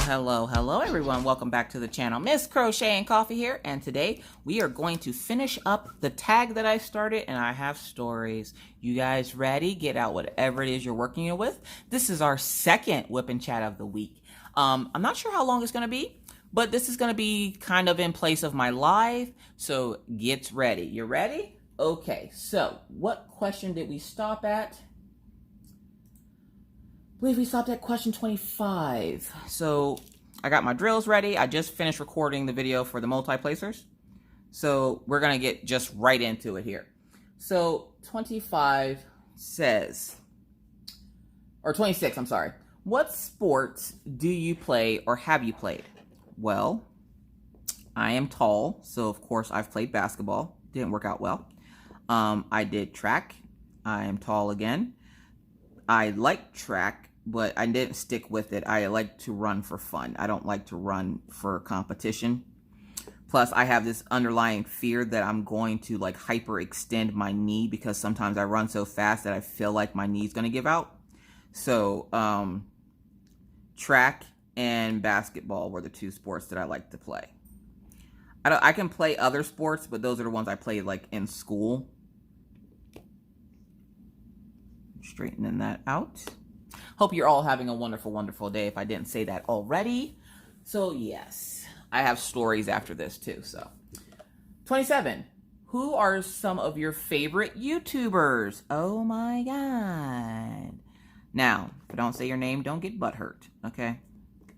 Hello everyone. Welcome back to the channel. Miss Crochet & Coffee here, and today we are going to finish up the tag that I started, and I have stories. You guys ready? Get out whatever it is you're working with. This is our second whip and chat of the week. I'm not sure how long it's going to be, but this is going to be kind of in place of my live, so get ready. You ready? Okay, so what question did we stop at? I believe we stopped at question 25. So I got my drills ready. I just finished recording the video for the multi-placers. So we're going to get just right into it here. So 25 says, or 26, I'm sorry. What sports do you play or have you played? Well, I am tall, so of course I've played basketball. Didn't work out well. I did track. I am tall again. I like track, but I didn't stick with it. I like to run for fun. I don't like to run for competition. Plus, I have this underlying fear that I'm going to like hyperextend my knee because sometimes I run so fast that I feel like my knee's going to give out. So, track and basketball were the two sports that I like to play. I can play other sports, but those are the ones I played like in school. Straightening that out. Hope you're all having a wonderful, wonderful day if I didn't say that already. So yes, I have stories after this too. So 27. Who are some of your favorite YouTubers? Oh my God. Now, if I don't say your name, don't get butthurt, okay?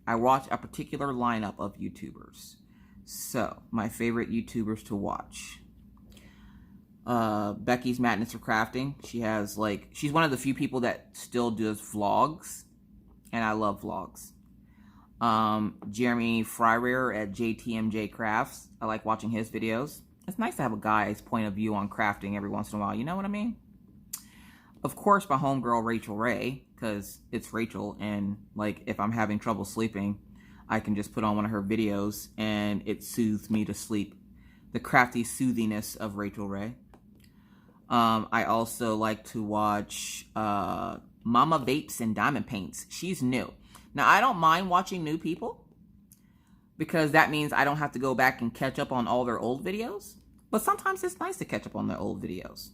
I watch a particular lineup of YouTubers. So, my favorite YouTubers to watch. Becky's Madness for Crafting. She has she's one of the few people that still does vlogs, and I love vlogs. Jeremy Fryrear at JTMJ Crafts. I like watching his videos. It's nice to have a guy's point of view on crafting every once in a while, you know what I mean? Of course, my homegirl Rachel Ray, because it's Rachel, and if I'm having trouble sleeping, I can just put on one of her videos and it soothes me to sleep. The crafty soothiness of Rachel Ray. I also like to watch Mama Vapes and Diamond Paints. She's new. Now, I don't mind watching new people because that means I don't have to go back and catch up on all their old videos. But sometimes it's nice to catch up on their old videos.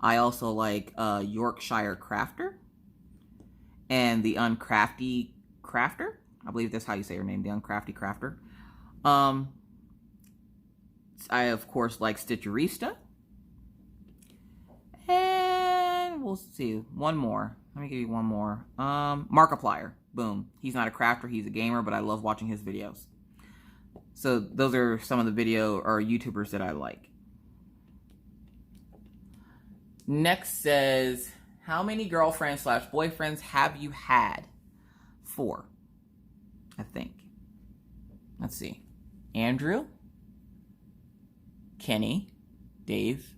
I also like Yorkshire Crafter and the Uncrafty Crafter. I believe that's how you say her name, the Uncrafty Crafter. I, of course, like Stitcherista. And we'll see. One more. Let me give you one more. Markiplier. Boom. He's not a crafter. He's a gamer, but I love watching his videos. So those are some of the video or YouTubers that I like. Next says, how many girlfriends / boyfriends have you had? 4. I think. Let's see. Andrew, Kenny, Dave,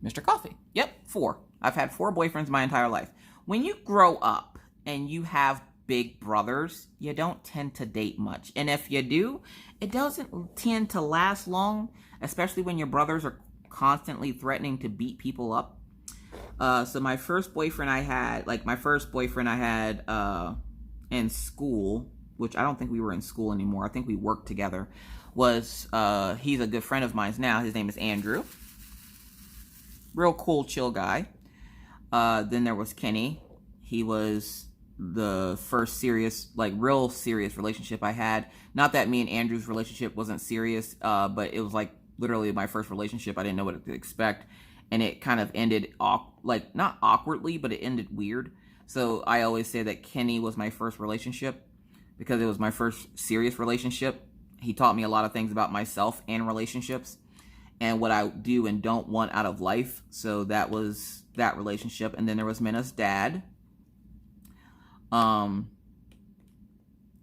Mr. Coffee. Yep, 4. I've had 4 boyfriends my entire life. When you grow up and you have big brothers, you don't tend to date much. And if you do, it doesn't tend to last long, especially when your brothers are constantly threatening to beat people up. So my first boyfriend I had, in school, which I don't think we were in school anymore. I think we worked together, was, he's a good friend of mine now. His name is Andrew. Real cool, chill guy. Then there was Kenny. He was the first serious, real serious relationship I had. Not that me and Andrew's relationship wasn't serious, but it was, literally my first relationship. I didn't know what to expect. And it kind of ended, not awkwardly, but it ended weird. So I always say that Kenny was my first relationship because it was my first serious relationship. He taught me a lot of things about myself and relationships and what I do and don't want out of life. So that was that relationship. And then there was Mina's dad.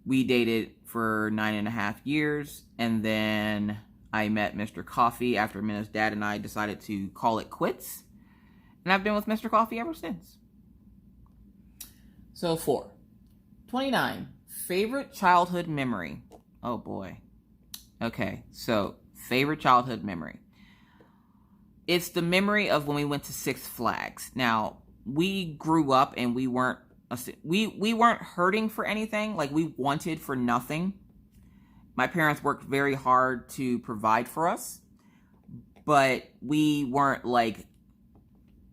We dated for 9.5 years. And then I met Mr. Coffee after Mina's dad and I decided to call it quits. And I've been with Mr. Coffee ever since. So 4. 29. Favorite childhood memory. Oh boy. Okay, so favorite childhood memory. It's the memory of when we went to Six Flags. Now, we grew up and we weren't we weren't hurting for anything. Like, we wanted for nothing. My parents worked very hard to provide for us, but we weren't like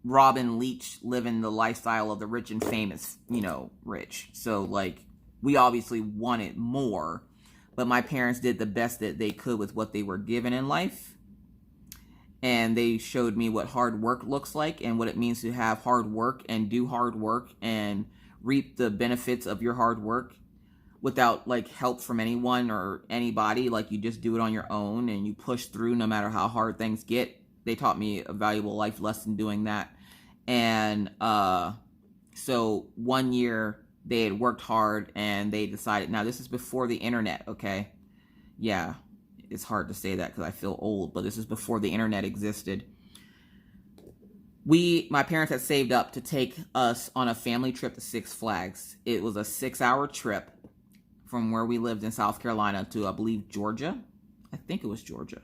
Robin Leach living the lifestyle of the rich and famous, you know, rich. So, like, we obviously wanted more, but my parents did the best that they could with what they were given in life. And they showed me what hard work looks like and what it means to have hard work and do hard work and reap the benefits of your hard work without, like, help from anyone or anybody. Like, you just do it on your own and you push through no matter how hard things get. They taught me a valuable life lesson doing that. And so one year they had worked hard and they decided, now this is before the internet, okay? Yeah, it's hard to say that because I feel old, but this is before the internet existed. My parents had saved up to take us on a family trip to Six Flags. It was a 6-hour trip from where we lived in South Carolina to, I believe, Georgia. I think it was Georgia.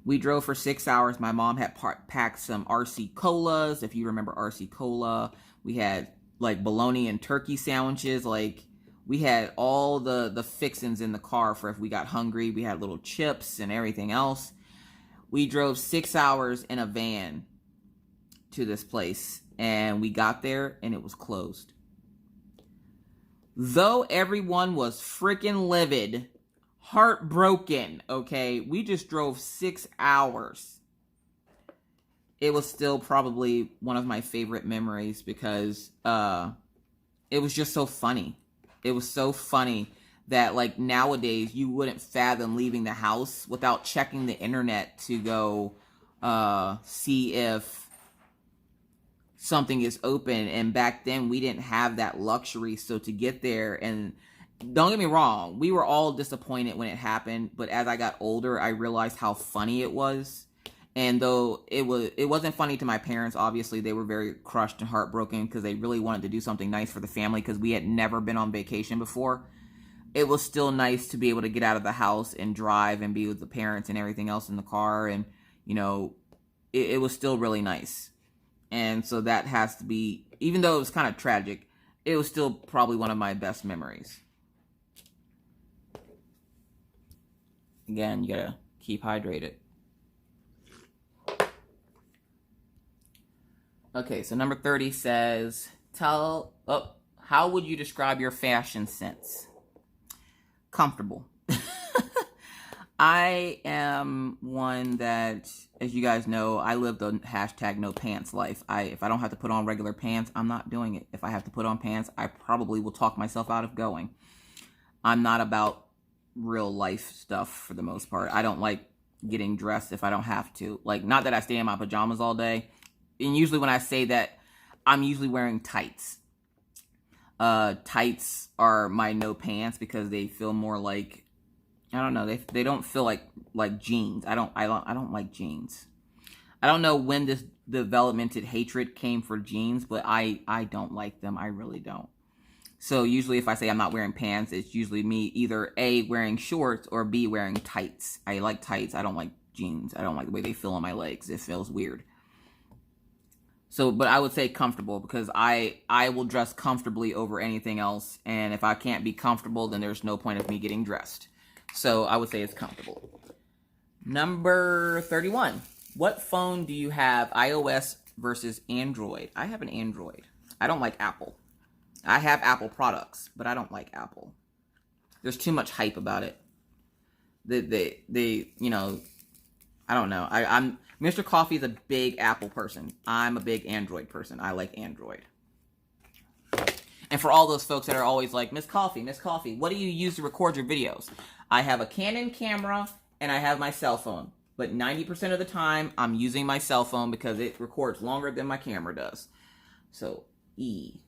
We drove for 6 hours. My mom had packed some RC Colas, if you remember RC Cola. We had, like, bologna and turkey sandwiches. Like, we had all the fixings in the car for if we got hungry. We had little chips and everything else. We drove 6 hours in a van to this place, and we got there, and it was closed. Though everyone was freaking livid, heartbroken, okay? We just drove 6 hours. It was still probably one of my favorite memories because it was just so funny. It was so funny that, like, nowadays you wouldn't fathom leaving the house without checking the internet to go see if something is open. And back then we didn't have that luxury. So to get there, and don't get me wrong, we were all disappointed when it happened, but as I got older, I realized how funny it was. And though it wasn't funny to my parents, obviously they were very crushed and heartbroken because they really wanted to do something nice for the family because we had never been on vacation before. It was still nice to be able to get out of the house and drive and be with the parents and everything else in the car. And, you know, it was still really nice. And so that has to be, even though it was kind of tragic, it was still probably one of my best memories. Again, you gotta keep hydrated. Okay, so number 30 says, how would you describe your fashion sense? Comfortable. I am one that, as you guys know, I live the hashtag no pants life. If I don't have to put on regular pants, I'm not doing it. If I have to put on pants, I probably will talk myself out of going. I'm not about real life stuff for the most part. I don't like getting dressed if I don't have to. Like, not that I stay in my pajamas all day. And usually when I say that, I'm usually wearing tights. Tights are my no pants because they feel more like, I don't know, they don't feel like jeans. I don't like jeans. I don't know when this developmented hatred came for jeans, but I don't like them. I really don't. So usually if I say I'm not wearing pants, it's usually me either A, wearing shorts, or B, wearing tights. I like tights. I don't like jeans. I don't like the way they feel on my legs. It feels weird. So, but I would say comfortable because I will dress comfortably over anything else. And if I can't be comfortable, then there's no point of me getting dressed. So I would say it's comfortable. Number 31. What phone do you have, iOS versus Android? I have an Android. I don't like Apple. I have Apple products, but I don't like Apple. There's too much hype about it. They you know, I don't know. I'm Mr. Coffee is a big Apple person. I'm a big Android person. I like Android. And for all those folks that are always like, Miss Coffee, what do you use to record your videos? I have a Canon camera and I have my cell phone. But 90% of the time, I'm using my cell phone because it records longer than my camera does. So, E.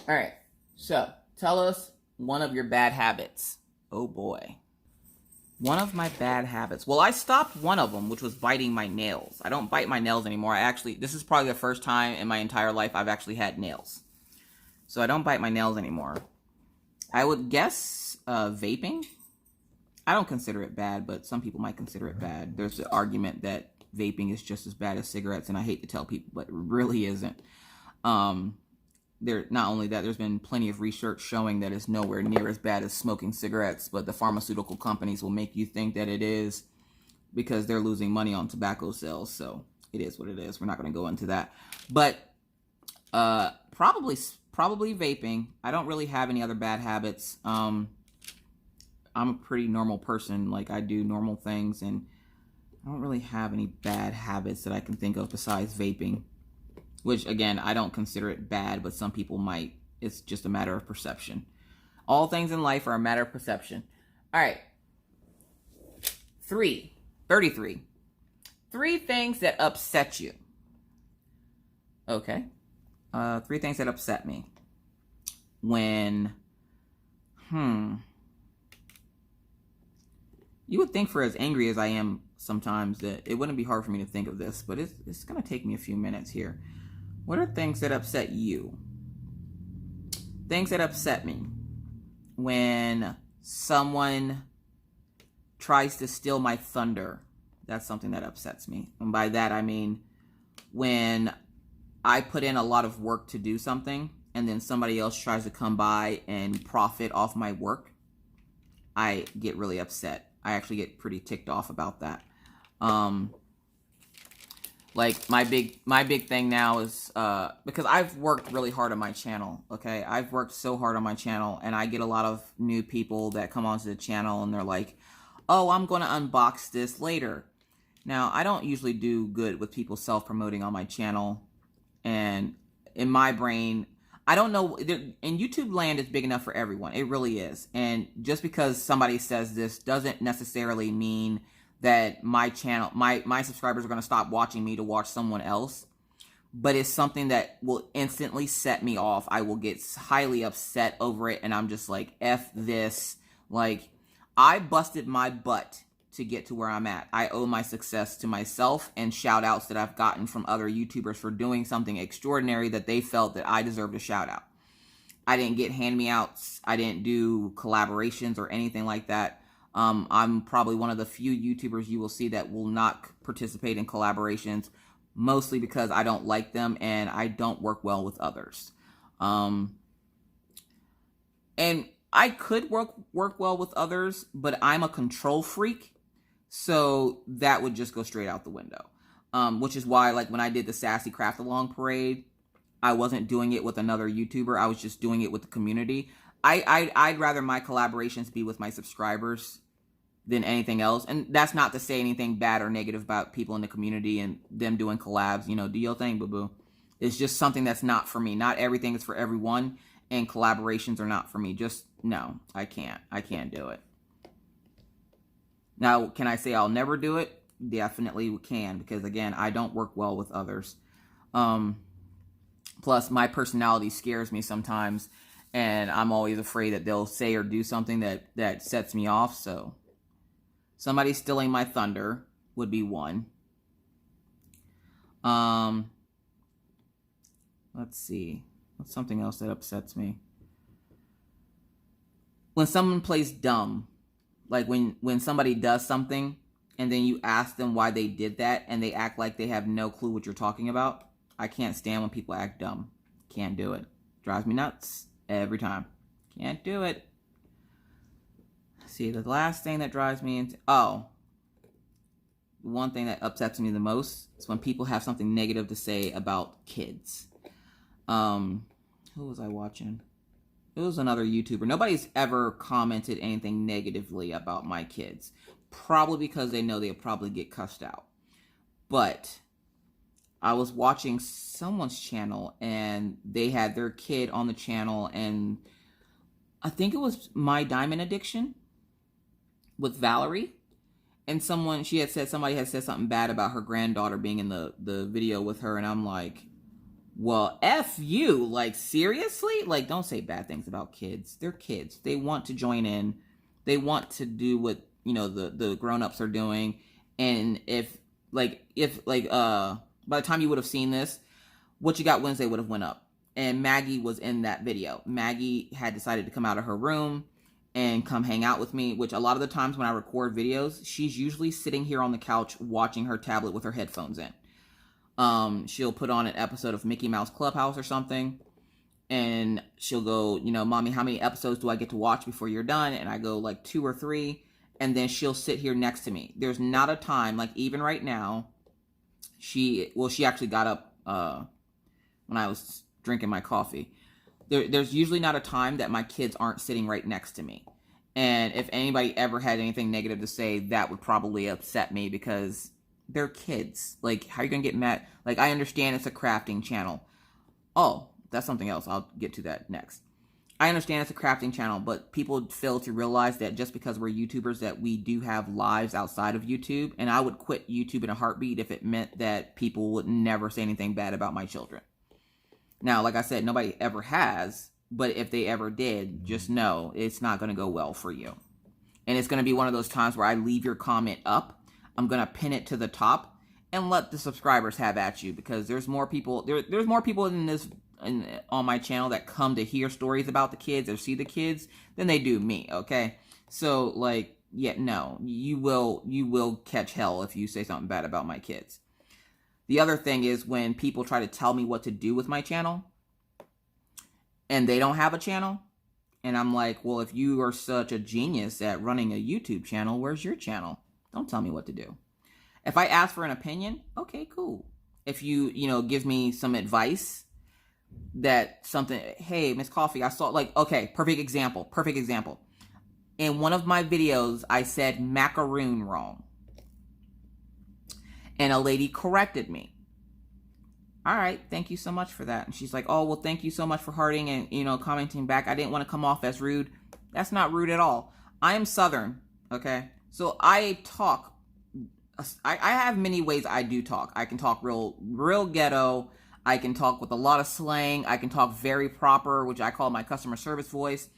All right, so tell us one of your bad habits. Oh boy. One of my bad habits. Well, I stopped one of them, which was biting my nails. I don't bite my nails anymore. This is probably the first time in my entire life I've actually had nails. So I don't bite my nails anymore. I would guess vaping. I don't consider it bad, but some people might consider it bad. There's the argument that vaping is just as bad as cigarettes, and I hate to tell people, but it really isn't. Not only that, there's been plenty of research showing that it's nowhere near as bad as smoking cigarettes, but the pharmaceutical companies will make you think that it is because they're losing money on tobacco sales. So it is what it is. We're not going to go into that. But probably vaping. I don't really have any other bad habits. I'm a pretty normal person. Like, I do normal things, and I don't really have any bad habits that I can think of besides vaping. Which, again, I don't consider it bad, but some people might. It's just a matter of perception. All things in life are a matter of perception. All right. 33. 3 things that upset you. Okay. 3 things that upset me. When, you would think for as angry as I am sometimes that it wouldn't be hard for me to think of this, but it's going to take me a few minutes here. What are things that upset you? Things that upset me. When someone tries to steal my thunder, that's something that upsets me. And by that, I mean when I put in a lot of work to do something and then somebody else tries to come by and profit off my work, I get really upset. I actually get pretty ticked off about that. Like my big thing now is because I've worked really hard on my channel. Okay, I've worked so hard on my channel, and I get a lot of new people that come onto the channel and they're like, "Oh, I'm going to unbox this later." Now, I don't usually do good with people self-promoting on my channel, and in my brain, I don't know. And YouTube land is big enough for everyone. It really is. And just because somebody says this doesn't necessarily mean that my channel, my subscribers are going to stop watching me to watch someone else. But it's something that will instantly set me off. I will get highly upset over it. And I'm just like, F this. Like, I busted my butt to get to where I'm at. I owe my success to myself and shout outs that I've gotten from other YouTubers for doing something extraordinary that they felt that I deserved a shout out. I didn't get hand-me-outs. I didn't do collaborations or anything like that. I'm probably one of the few YouTubers you will see that will not participate in collaborations, mostly because I don't like them and I don't work well with others. And I could work well with others, but I'm a control freak, so that would just go straight out the window. Which is why, like, when I did the Sassy Craft Along Parade, I wasn't doing it with another YouTuber. I was just doing it with the community. I'd rather my collaborations be with my subscribers than anything else. And that's not to say anything bad or negative about people in the community and them doing collabs. You know, do your thing, boo-boo. It's just something that's not for me. Not everything is for everyone, and collaborations are not for me. Just, no, I can't. I can't do it. Now, can I say I'll never do it? Definitely can, because, again, I don't work well with others. Plus, my personality scares me sometimes, and I'm always afraid that they'll say or do something that sets me off. So somebody stealing my thunder would be one. Let's see. What's something else that upsets me? When someone plays dumb. Like when somebody does something and then you ask them why they did that and they act like they have no clue what you're talking about. I can't stand when people act dumb. Can't do it. Drives me nuts every time. Can't do it. See, the last thing that drives me into... Oh. One thing that upsets me the most is when people have something negative to say about kids. Who was I watching? It was another YouTuber. Nobody's ever commented anything negatively about my kids. Probably because they know they'll probably get cussed out. But I was watching someone's channel and they had their kid on the channel, and I think it was My Diamond Addiction with Valerie. And somebody had said something bad about her granddaughter being in the video with her, and I'm like, well, F you. Like, seriously? Like, don't say bad things about kids. They're kids. They want to join in. They want to do what, you know, the grown-ups are doing. And if by the time you would have seen this, What You Got Wednesday would have went up. and Maggie was in that video. Maggie had decided to come out of her room and come hang out with me, which a lot of the times when I record videos, she's usually sitting here on the couch watching her tablet with her headphones in. She'll put on an episode of Mickey Mouse Clubhouse or something, and she'll go, you know, Mommy, how many episodes do I get to watch before you're done? And I go like 2 or 3, and then she'll sit here next to me. There's not a time, like even right now, she actually got up when I was drinking my coffee. There's usually not a time that my kids aren't sitting right next to me. And if anybody ever had anything negative to say, that would probably upset me because they're kids. Like, how are you going to get mad? Like, I understand it's a crafting channel. Oh, that's something else. I'll get to that next. I understand it's a crafting channel, but people fail to realize that just because we're YouTubers that we do have lives outside of YouTube. And I would quit YouTube in a heartbeat if it meant that people would never say anything bad about my children. Now, like I said, nobody ever has, but if they ever did, just know it's not going to go well for you. And it's going to be one of those times where I leave your comment up. I'm going to pin it to the top and let the subscribers have at you, because there's more people, there's more people on my channel that come to hear stories about the kids or see the kids than they do me, okay? So, like, yeah, no, you will catch hell if you say something bad about my kids. The other thing is when people try to tell me what to do with my channel and they don't have a channel, and I'm like, well, if you are such a genius at running a YouTube channel, where's your channel? Don't tell me what to do. If I ask for an opinion, okay, cool. If you give me some advice that something, hey, Miss Coffee, I saw, like, okay, perfect example. In one of my videos, I said macaroon wrong. And a lady corrected me. All right, thank you so much for that. And she's like, oh, well, thank you so much for hearting and, commenting back. I didn't want to come off as rude. That's not rude at all. I am Southern, okay? So I talk. I have many ways I do talk. I can talk real ghetto. I can talk with a lot of slang. I can talk very proper, which I call my customer service voice.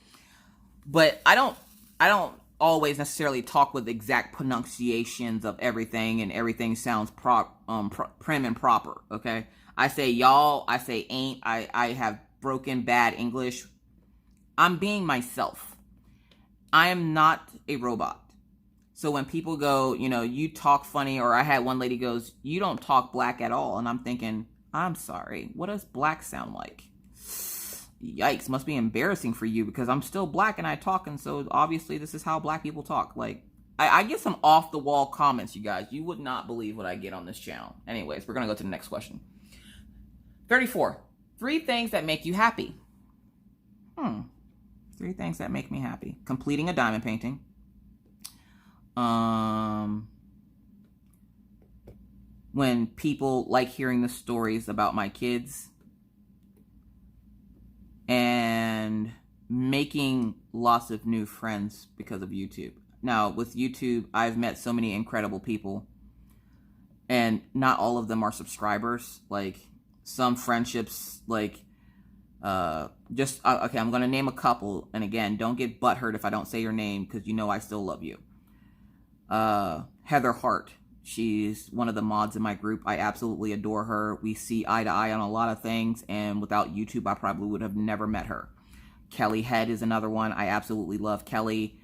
But I don't always necessarily talk with exact pronunciations of everything, and everything sounds prim and proper, okay? I say y'all, I say ain't, I have broken bad English. I'm being myself. I am not a robot. So when people go, you talk funny, or I had one lady goes, you don't talk black at all, and I'm thinking, I'm sorry, what does black sound like? Yikes, must be embarrassing for you because I'm still black and I talk, and so obviously this is how black people talk. Like, I get some off-the-wall comments, you guys. You would not believe what I get on this channel. Anyways, we're going to go to the next question. 34. 3 things that make you happy. 3 things that make me happy. Completing a diamond painting. When people like hearing the stories about my kids. And making lots of new friends because of YouTube. Now, with YouTube, I've met so many incredible people. And not all of them are subscribers. Like, some friendships, like, okay, I'm going to name a couple. And again, don't get butthurt if I don't say your name, because I still love you. Heather Hart. She's one of the mods in my group. I absolutely adore her. We see eye to eye on a lot of things, and without YouTube, I probably would have never met her. Kelly Head is another one. I absolutely love Kelly.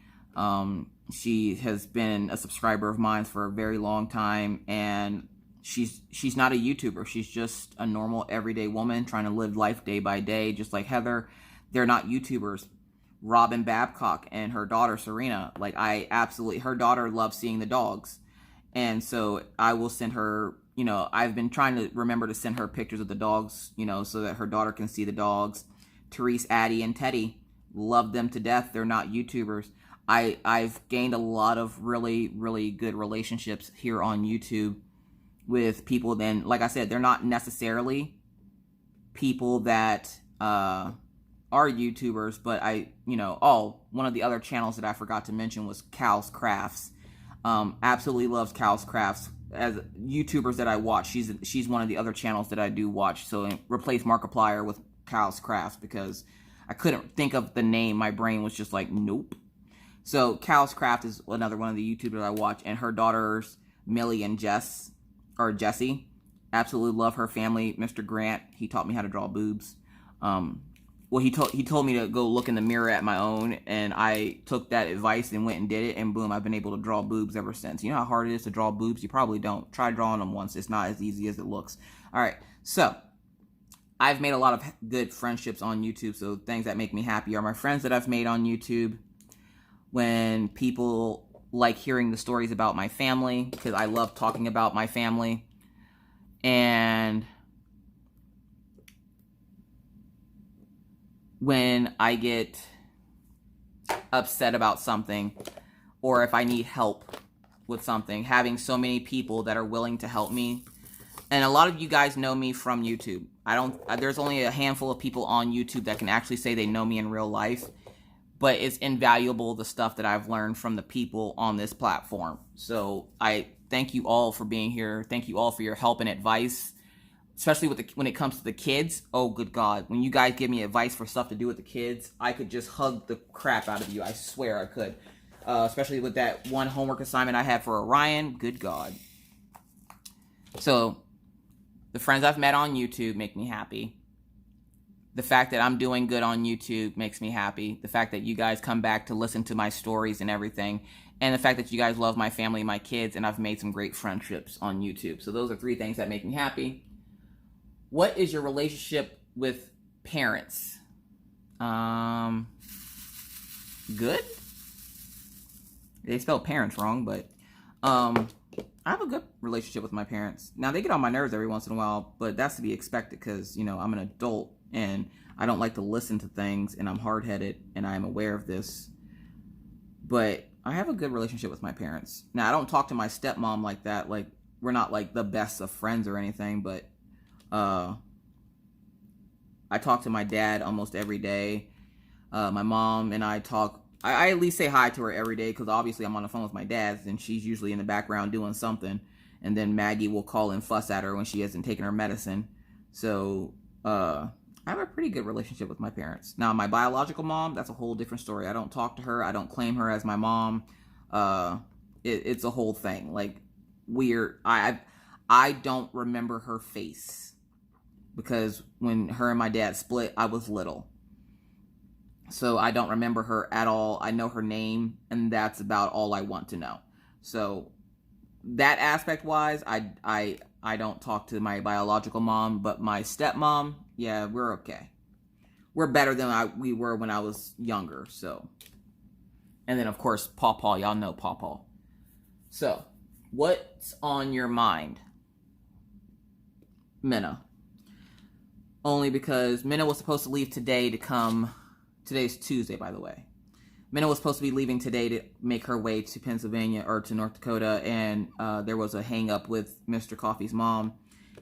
She has been a subscriber of mine for a very long time, and she's not a YouTuber. She's just a normal, everyday woman trying to live life day by day, just like Heather. They're not YouTubers. Robin Babcock and her daughter, Serena. Like, her daughter loves seeing the dogs. And so I will send her, I've been trying to remember to send her pictures of the dogs, so that her daughter can see the dogs. Therese, Addie, and Teddy, love them to death. They're not YouTubers. I've gained a lot of really, really good relationships here on YouTube with people. Then, like I said, they're not necessarily people that are YouTubers, but one of the other channels that I forgot to mention was Cal's Crafts. Absolutely loves Cal's Crafts. As YouTubers that I watch, she's one of the other channels that I do watch. So replace Markiplier with Cal's Crafts, because I couldn't think of the name. My brain was just like, nope. So Cal's Craft is another one of the YouTubers I watch, and her daughters Millie and Jessie. Absolutely love her family. Mr. Grant, he taught me how to draw boobs. Well, he told me to go look in the mirror at my own, and I took that advice and went and did it, and boom, I've been able to draw boobs ever since. You know how hard it is to draw boobs? You probably don't. Try drawing them once. It's not as easy as it looks. All right, so I've made a lot of good friendships on YouTube, so things that make me happy are my friends that I've made on YouTube. When people like hearing the stories about my family, because I love talking about my family, and when I get upset about something, or if I need help with something, having so many people that are willing to help me. And a lot of you guys know me from YouTube. There's only a handful of people on YouTube that can actually say they know me in real life, but it's invaluable, the stuff that I've learned from the people on this platform. So I thank you all for being here. Thank you all for your help and advice, especially when it comes to the kids. Oh, good God. When you guys give me advice for stuff to do with the kids, I could just hug the crap out of you. I swear I could. Especially with that one homework assignment I had for Orion. Good God. So, the friends I've met on YouTube make me happy. The fact that I'm doing good on YouTube makes me happy. The fact that you guys come back to listen to my stories and everything. And the fact that you guys love my family, my kids, and I've made some great friendships on YouTube. So those are 3 things that make me happy. What is your relationship with parents? Good? They spelled parents wrong, but I have a good relationship with my parents. Now, they get on my nerves every once in a while, but that's to be expected because, you know, I'm an adult and I don't like to listen to things, and I'm hard-headed, and I'm aware of this. But I have a good relationship with my parents. Now, I don't talk to my stepmom like that. Like, we're not like the best of friends or anything, but I talk to my dad almost every day. My mom and I talk. I at least say hi to her every day because obviously I'm on the phone with my dad, and she's usually in the background doing something. And then Maggie will call and fuss at her when she hasn't taken her medicine. So I have a pretty good relationship with my parents. Now, my biological mom, that's a whole different story. I don't talk to her. I don't claim her as my mom. It's a whole thing. Like, I don't remember her face because when her and my dad split, I was little. So I don't remember her at all. I know her name, and that's about all I want to know. So that aspect wise, I don't talk to my biological mom, but my stepmom, yeah, we're okay. We're better than we were when I was younger. So, and then of course Pawpaw, y'all know Pawpaw. So, what's on your mind, Mina? Only because Mina was supposed to leave today to come. Today's Tuesday, by the way. Mina was supposed to be leaving today to make her way to Pennsylvania or to North Dakota, and there was a hang-up with Mr. Coffee's mom,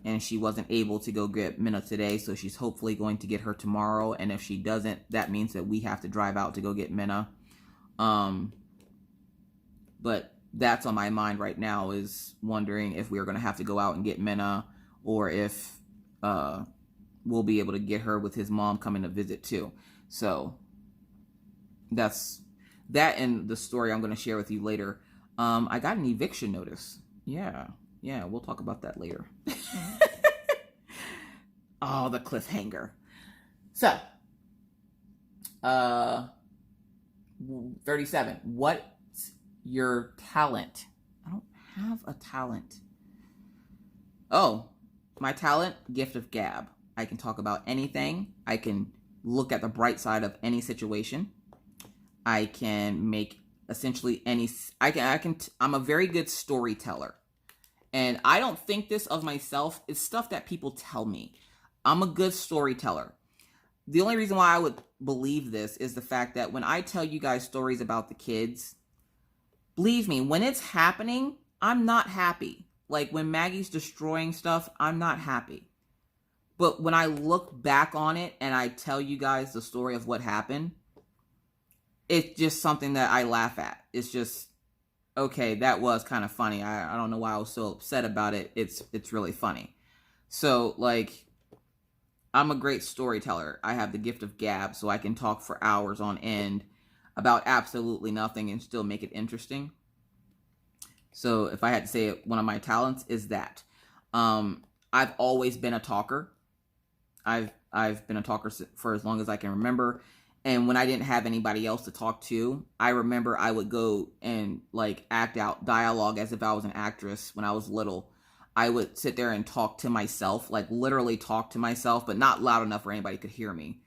and she wasn't able to go get Mina today, so she's hopefully going to get her tomorrow, and if she doesn't, that means that we have to drive out to go get Mina. But that's on my mind right now, is wondering if we're going to have to go out and get Mina, or if we'll be able to get her with his mom coming to visit too. So that's that, and the story I'm going to share with you later. I got an eviction notice. Yeah, we'll talk about that later. Oh, the cliffhanger. So, 37. What's your talent? I don't have a talent. Oh, my talent, gift of gab. I can talk about anything. I can look at the bright side of any situation. I can make essentially any. I'm a very good storyteller, and I don't think this of myself. It's stuff that people tell me. I'm a good storyteller. The only reason why I would believe this is the fact that when I tell you guys stories about the kids, believe me, when it's happening, I'm not happy. Like when Maggie's destroying stuff, I'm not happy. But when I look back on it and I tell you guys the story of what happened, it's just something that I laugh at. It's just, okay, that was kind of funny. I don't know why I was so upset about it. It's really funny. So, like, I'm a great storyteller. I have the gift of gab, so I can talk for hours on end about absolutely nothing and still make it interesting. So, if I had to say one of my talents is that. I've always been a talker. I've I've been a talker for as long as I can remember. And when I didn't have anybody else to talk to, I remember I would go and like act out dialogue as if I was an actress when I was little. I would sit there and talk to myself, like literally talk to myself, but not loud enough where anybody could hear me.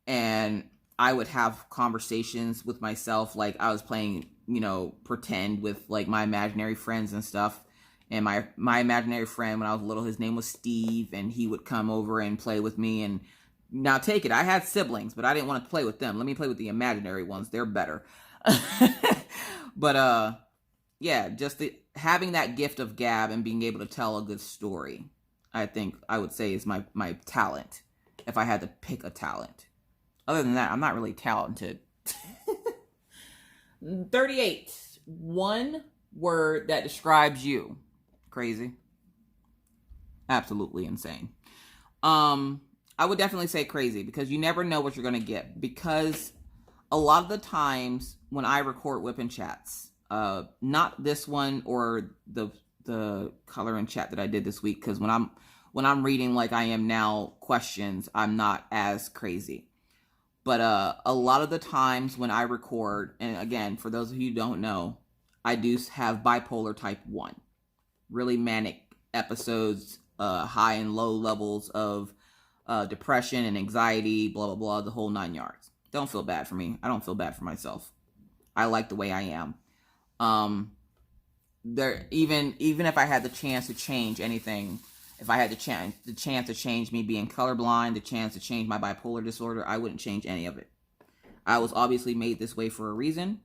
And I would have conversations with myself, like I was playing, you know, pretend with like my imaginary friends and stuff. And my imaginary friend when I was little, his name was Steve, and he would come over and play with me. And now take it, I had siblings, but I didn't want to play with them. Let me play with the imaginary ones. They're better. But yeah, just having that gift of gab and being able to tell a good story, I think I would say is my talent, if I had to pick a talent. Other than that, I'm not really talented. 38. One word that describes you. Crazy. Absolutely insane. I would definitely say crazy, because you never know what you're going to get. Because a lot of the times when I record whipping chats, not this one or the color and chat that I did this week, because when I'm reading like I am now questions, I'm not as crazy. But a lot of the times when I record, and again, for those of you who don't know, I do have bipolar type 1. Really manic episodes, high and low levels of depression and anxiety, blah, blah, blah, the whole 9 yards. Don't feel bad for me. I don't feel bad for myself. I like the way I am. Even if I had the chance to change anything, if I had the chance to change me being colorblind, the chance to change my bipolar disorder, I wouldn't change any of it. I was obviously made this way for a reason,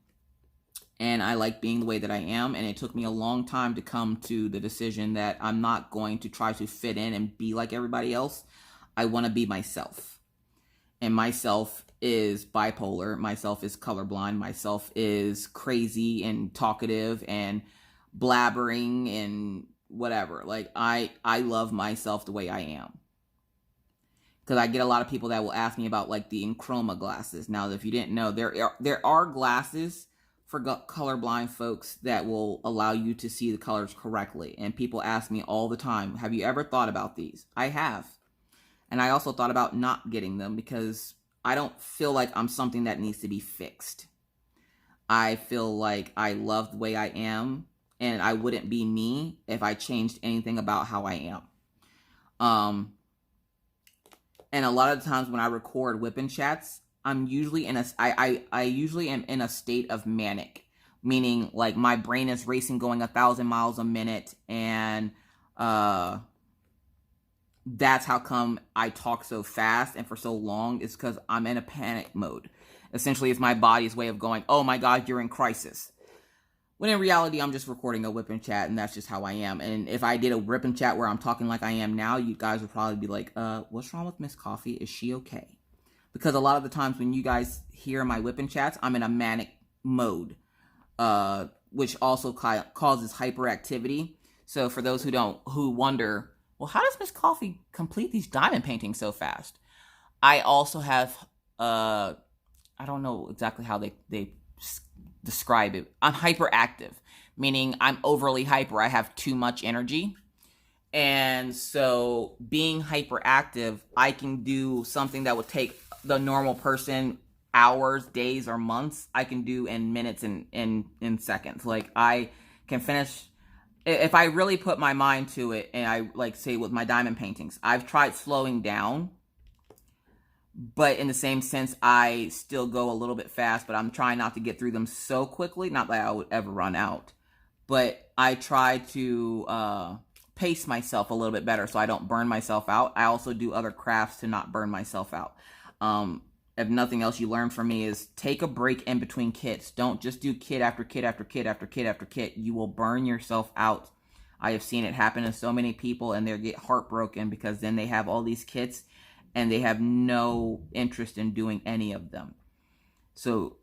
and I like being the way that I am, and it took me a long time to come to the decision that I'm not going to try to fit in and be like everybody else. I want to be myself. And myself is bipolar, myself is colorblind, myself is crazy and talkative and blabbering and whatever. Like, I love myself the way I am. Because I get a lot of people that will ask me about like the Enchroma glasses. Now, if you didn't know, there are glasses for colorblind folks that will allow you to see the colors correctly. And people ask me all the time, have you ever thought about these? I have. And I also thought about not getting them because I don't feel like I'm something that needs to be fixed. I feel like I love the way I am, and I wouldn't be me if I changed anything about how I am. And a lot of the times when I record whipping chats, I'm usually I usually am in a state of manic, meaning like my brain is racing, going 1,000 miles a minute, and that's how come I talk so fast and for so long. It's because I'm in a panic mode. Essentially, it's my body's way of going, oh my God, you're in crisis. When in reality, I'm just recording a whipping chat, and that's just how I am. And if I did a whipping chat where I'm talking like I am now, you guys would probably be like, what's wrong with Miss Coffee? Is she okay? Because a lot of the times when you guys hear my whipping chats, I'm in a manic mode, which also causes hyperactivity. So for those who wonder, well, how does Miss Coffee complete these diamond paintings so fast? I also have, I don't know exactly how they describe it. I'm hyperactive, meaning I'm overly hyper. I have too much energy. And so being hyperactive, I can do something that would take the normal person hours, days, or months. I can do in minutes and in seconds. Like, I can finish, if I really put my mind to it, and I like say with my diamond paintings, I've tried slowing down, but in the same sense, I still go a little bit fast, but I'm trying not to get through them so quickly. Not that I would ever run out, but I try to pace myself a little bit better so I don't burn myself out. I also do other crafts to not burn myself out. If nothing else, you learn from me is take a break in between kits. Don't just do kit after kit after kit after kit after kit. You will burn yourself out. I have seen it happen to so many people, and they get heartbroken because then they have all these kits and they have no interest in doing any of them. So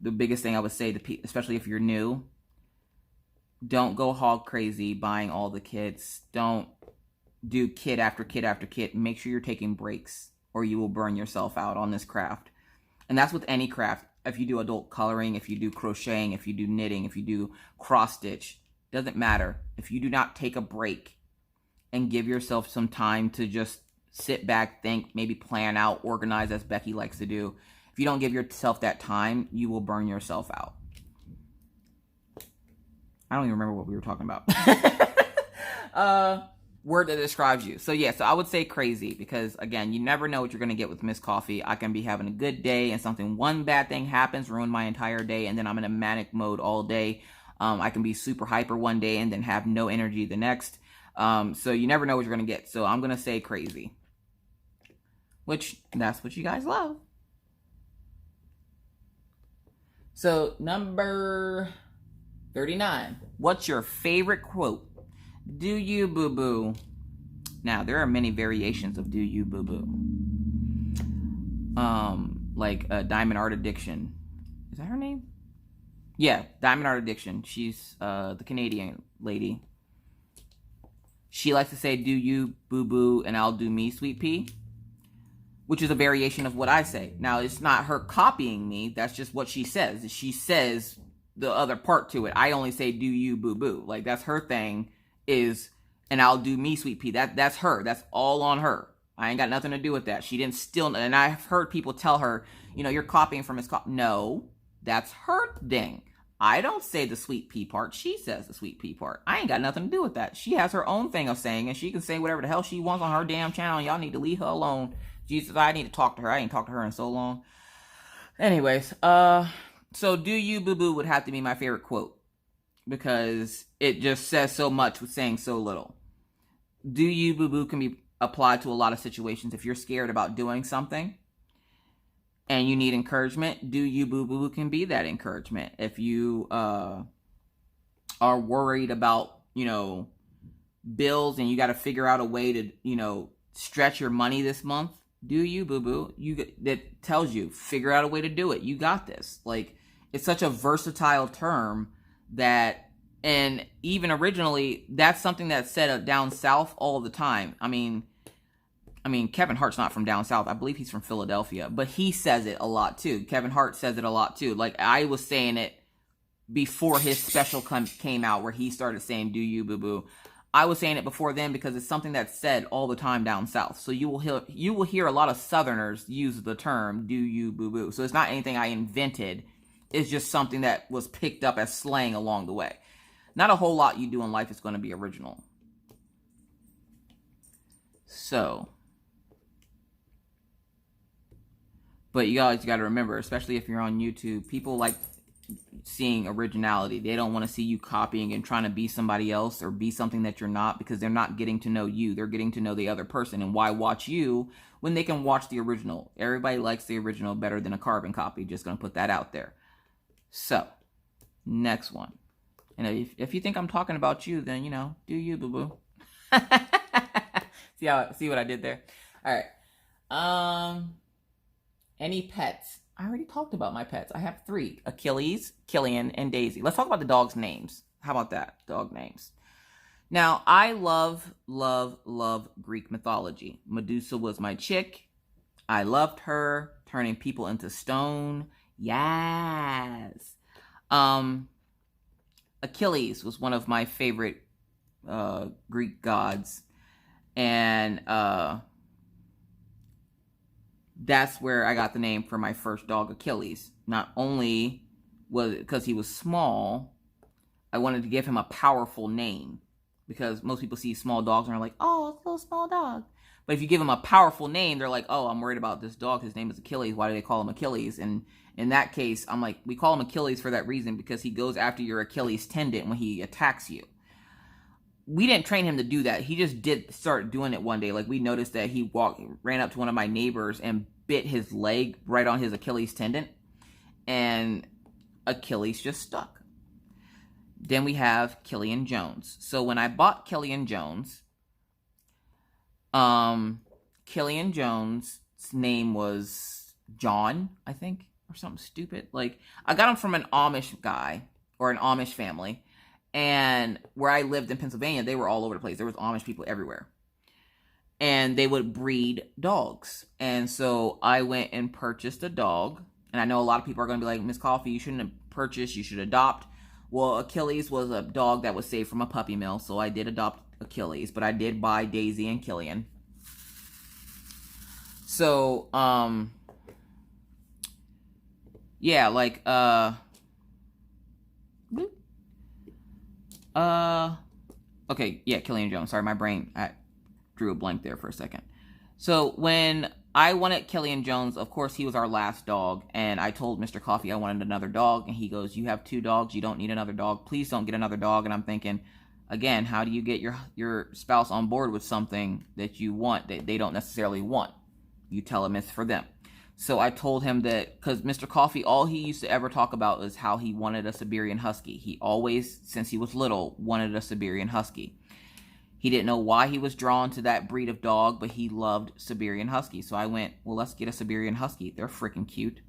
the biggest thing I would say to people, especially if you're new, don't go hog crazy buying all the kits. Don't do kit after kit after kit. Make sure you're taking breaks, or you will burn yourself out on this craft. And that's with any craft. If you do adult coloring, if you do crocheting, if you do knitting, if you do cross stitch, doesn't matter. If you do not take a break and give yourself some time to just sit back, think, maybe plan out, organize, as Becky likes to do. If you don't give yourself that time, you will burn yourself out. I don't even remember what we were talking about. Word that describes you. So yeah, so I would say crazy, because again, you never know what you're going to get with Miss Coffee. I can be having a good day and one bad thing happens, ruin my entire day, and then I'm in a manic mode all day. I can be super hyper one day and then have no energy the next. So you never know what you're going to get. So I'm going to say crazy, which that's what you guys love. So number 39. What's your favorite quote? Do you boo-boo? Now, there are many variations of do you boo-boo. Like Diamond Art Addiction. Is that her name? Yeah, Diamond Art Addiction. She's the Canadian lady. She likes to say, do you boo-boo and I'll do me, sweet pea. Which is a variation of what I say. Now, it's not her copying me. That's just what she says. She says the other part to it. I only say, do you boo-boo. Like, that's her thing. Is, and I'll do me, sweet pea. That's her. That's all on her. I ain't got nothing to do with that. She didn't steal. And I've heard people tell her, you know, you're copying from his No, that's her thing. I don't say the sweet pea part. She says the sweet pea part. I ain't got nothing to do with that. She has her own thing of saying, and she can say whatever the hell she wants on her damn channel. Y'all need to leave her alone. Jesus, I need to talk to her. I ain't talked to her in so long. Anyways, so do you boo-boo would have to be my favorite quote, because it just says so much with saying so little. Do you boo-boo can be applied to a lot of situations. If you're scared about doing something and you need encouragement, do you boo-boo can be that encouragement. If you are worried about, you know, bills and you got to figure out a way to, you know, stretch your money this month, do you boo-boo? That tells you, figure out a way to do it. You got this. Like, it's such a versatile term that, and even originally, that's something that's said down south all the time. I mean, Kevin Hart's not from down south. I believe he's from Philadelphia, but he says it a lot too. Kevin Hart says it a lot too. Like, I was saying it before his special came out, where he started saying, do you boo-boo. I was saying it before then because it's something that's said all the time down south. So you will hear a lot of Southerners use the term, do you boo-boo. So it's not anything I invented. It's just something that was picked up as slang along the way. Not a whole lot you do in life is going to be original. So, but you guys got to remember, especially if you're on YouTube, people like seeing originality. They don't want to see you copying and trying to be somebody else or be something that you're not, because they're not getting to know you. They're getting to know the other person. And why watch you when they can watch the original? Everybody likes the original better than a carbon copy. Just going to put that out there. So, next one. And if you think I'm talking about you, then, you know, do you, boo-boo. See what I did there? All right. Any pets? I already talked about my pets. I have 3. Achilles, Killian, and Daisy. Let's talk about the dogs' names. How about that? Dog names. Now, I love, love, love Greek mythology. Medusa was my chick. I loved her. Turning people into stone. Yes. Achilles was one of my favorite Greek gods. And that's where I got the name for my first dog, Achilles. Not only was it because he was small, I wanted to give him a powerful name. Because most people see small dogs and are like, oh, it's a little small dog. But if you give him a powerful name, they're like, oh, I'm worried about this dog. His name is Achilles. Why do they call him Achilles? And in that case, I'm like, we call him Achilles for that reason, because he goes after your Achilles tendon when he attacks you. We didn't train him to do that. He just did start doing it one day. Like, we noticed that he ran up to one of my neighbors and bit his leg right on his Achilles tendon. And Achilles just stuck. Then we have Killian Jones. So when I bought Killian Jones, Killian Jones' name was John, I think, or something stupid. Like, I got him from an Amish guy, or an Amish family. And where I lived in Pennsylvania, they were all over the place. There was Amish people everywhere. And they would breed dogs. And so I went and purchased a dog. And I know a lot of people are going to be like, Miss Coffee, you shouldn't have purchased, you should adopt. Well, Achilles was a dog that was saved from a puppy mill. So I did adopt Achilles. But I did buy Daisy and Killian. So, yeah, like, okay, yeah, Killian Jones. Sorry, my brain drew a blank there for a second. So when I wanted Killian Jones, of course, he was our last dog, and I told Mr. Coffee I wanted another dog, and he goes, "You have 2 dogs, you don't need another dog. Please don't get another dog." And I'm thinking, again, how do you get your spouse on board with something that you want that they don't necessarily want? You tell them it's for them. So I told him that, because Mr. Coffee, all he used to ever talk about is how he wanted a Siberian Husky. He always, since he was little, wanted a Siberian Husky. He didn't know why he was drawn to that breed of dog, but he loved Siberian Husky. So I went, well, let's get a Siberian Husky. They're freaking cute.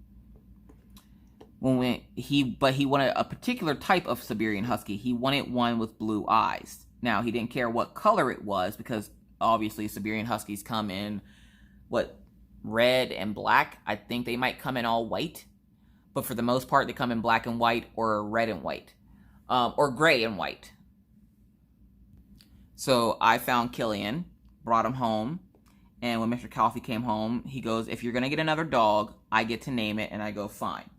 But he wanted a particular type of Siberian Husky. He wanted one with blue eyes. Now, he didn't care what color it was, because obviously Siberian Huskies come in, red and black. I think they might come in all white, but for the most part, they come in black and white, or red and white, or gray and white. So I found Killian, brought him home, and when Mr. Coffee came home, he goes, "If you're going to get another dog, I get to name it." And I go, "Fine."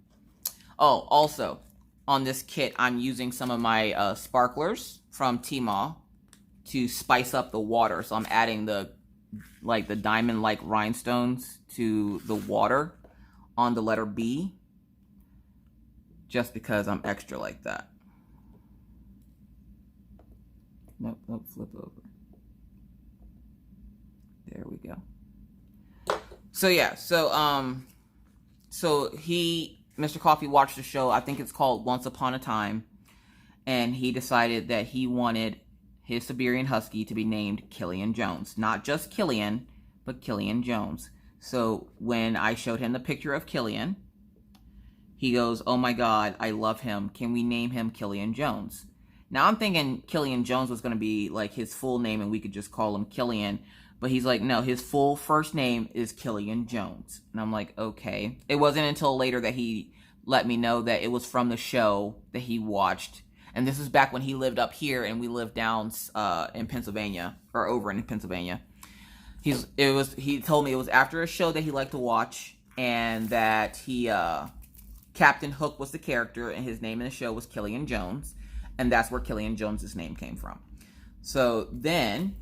Oh, also, on this kit, I'm using some of my sparklers from Tmall to spice up the water. So I'm adding the diamond-like rhinestones to the water on the letter B, just because I'm extra like that. Nope, flip over. There we go. So yeah, Mr. Coffee watched the show, I think it's called Once Upon a Time, and he decided that he wanted his Siberian Husky to be named Killian Jones. Not just Killian, but Killian Jones. So when I showed him the picture of Killian, he goes, "Oh my God, I love him. Can we name him Killian Jones?" Now I'm thinking Killian Jones was going to be like his full name and we could just call him Killian. But he's like, no, his full first name is Killian Jones. And I'm like, okay. It wasn't until later that he let me know that it was from the show that he watched. And this is back when he lived up here and we lived down in Pennsylvania, or over in Pennsylvania. He told me it was after a show that he liked to watch, and that Captain Hook was the character and his name in the show was Killian Jones. And that's where Killian Jones' name came from. So then,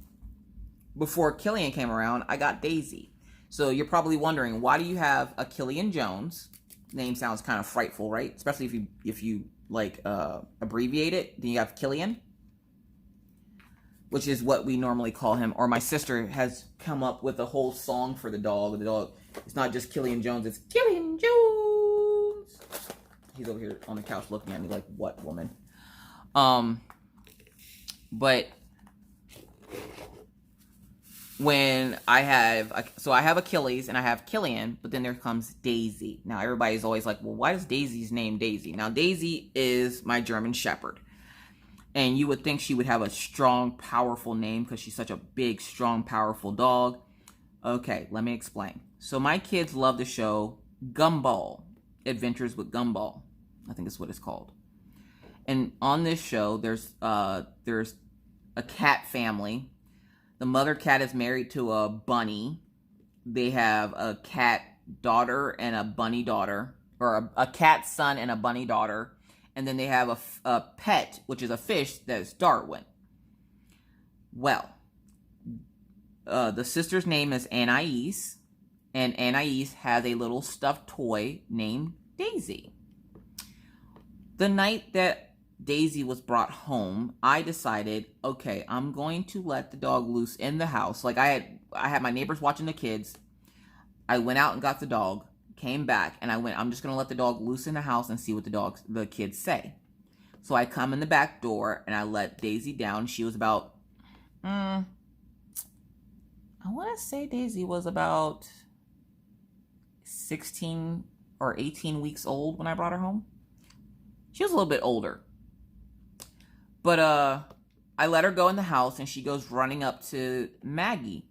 before Killian came around, I got Daisy. So you're probably wondering, why do you have a Killian Jones? Name sounds kind of frightful, right? Especially if you abbreviate it. Then you have Killian, which is what we normally call him. Or my sister has come up with a whole song for the dog. The dog, it's not just Killian Jones, it's Killian Jones. He's over here on the couch looking at me like, what, woman? But when I have Achilles and I have Killian, but then there comes Daisy. Now everybody's always like, well, why is Daisy's name Daisy? Now Daisy is my German Shepherd. And you would think she would have a strong, powerful name because she's such a big, strong, powerful dog. Okay, let me explain. So my kids love the show Gumball, Adventures with Gumball. I think that's what it's called. And on this show, there's a cat family. The mother cat is married to a bunny. They have a cat daughter and a bunny daughter, or a cat son and a bunny daughter. And then they have a pet, which is a fish, that is Darwin. Well, the sister's name is Anais, and Anais has a little stuffed toy named Daisy. The night that Daisy was brought home, I decided, okay, I'm going to let the dog loose in the house. Like I had my neighbors watching the kids. I went out and got the dog, came back, and I'm just going to let the dog loose in the house and see what the kids say. So I come in the back door and I let Daisy down. She was about, I want to say Daisy was about 16 or 18 weeks old when I brought her home. She was a little bit older. But I let her go in the house, and she goes running up to Maggie.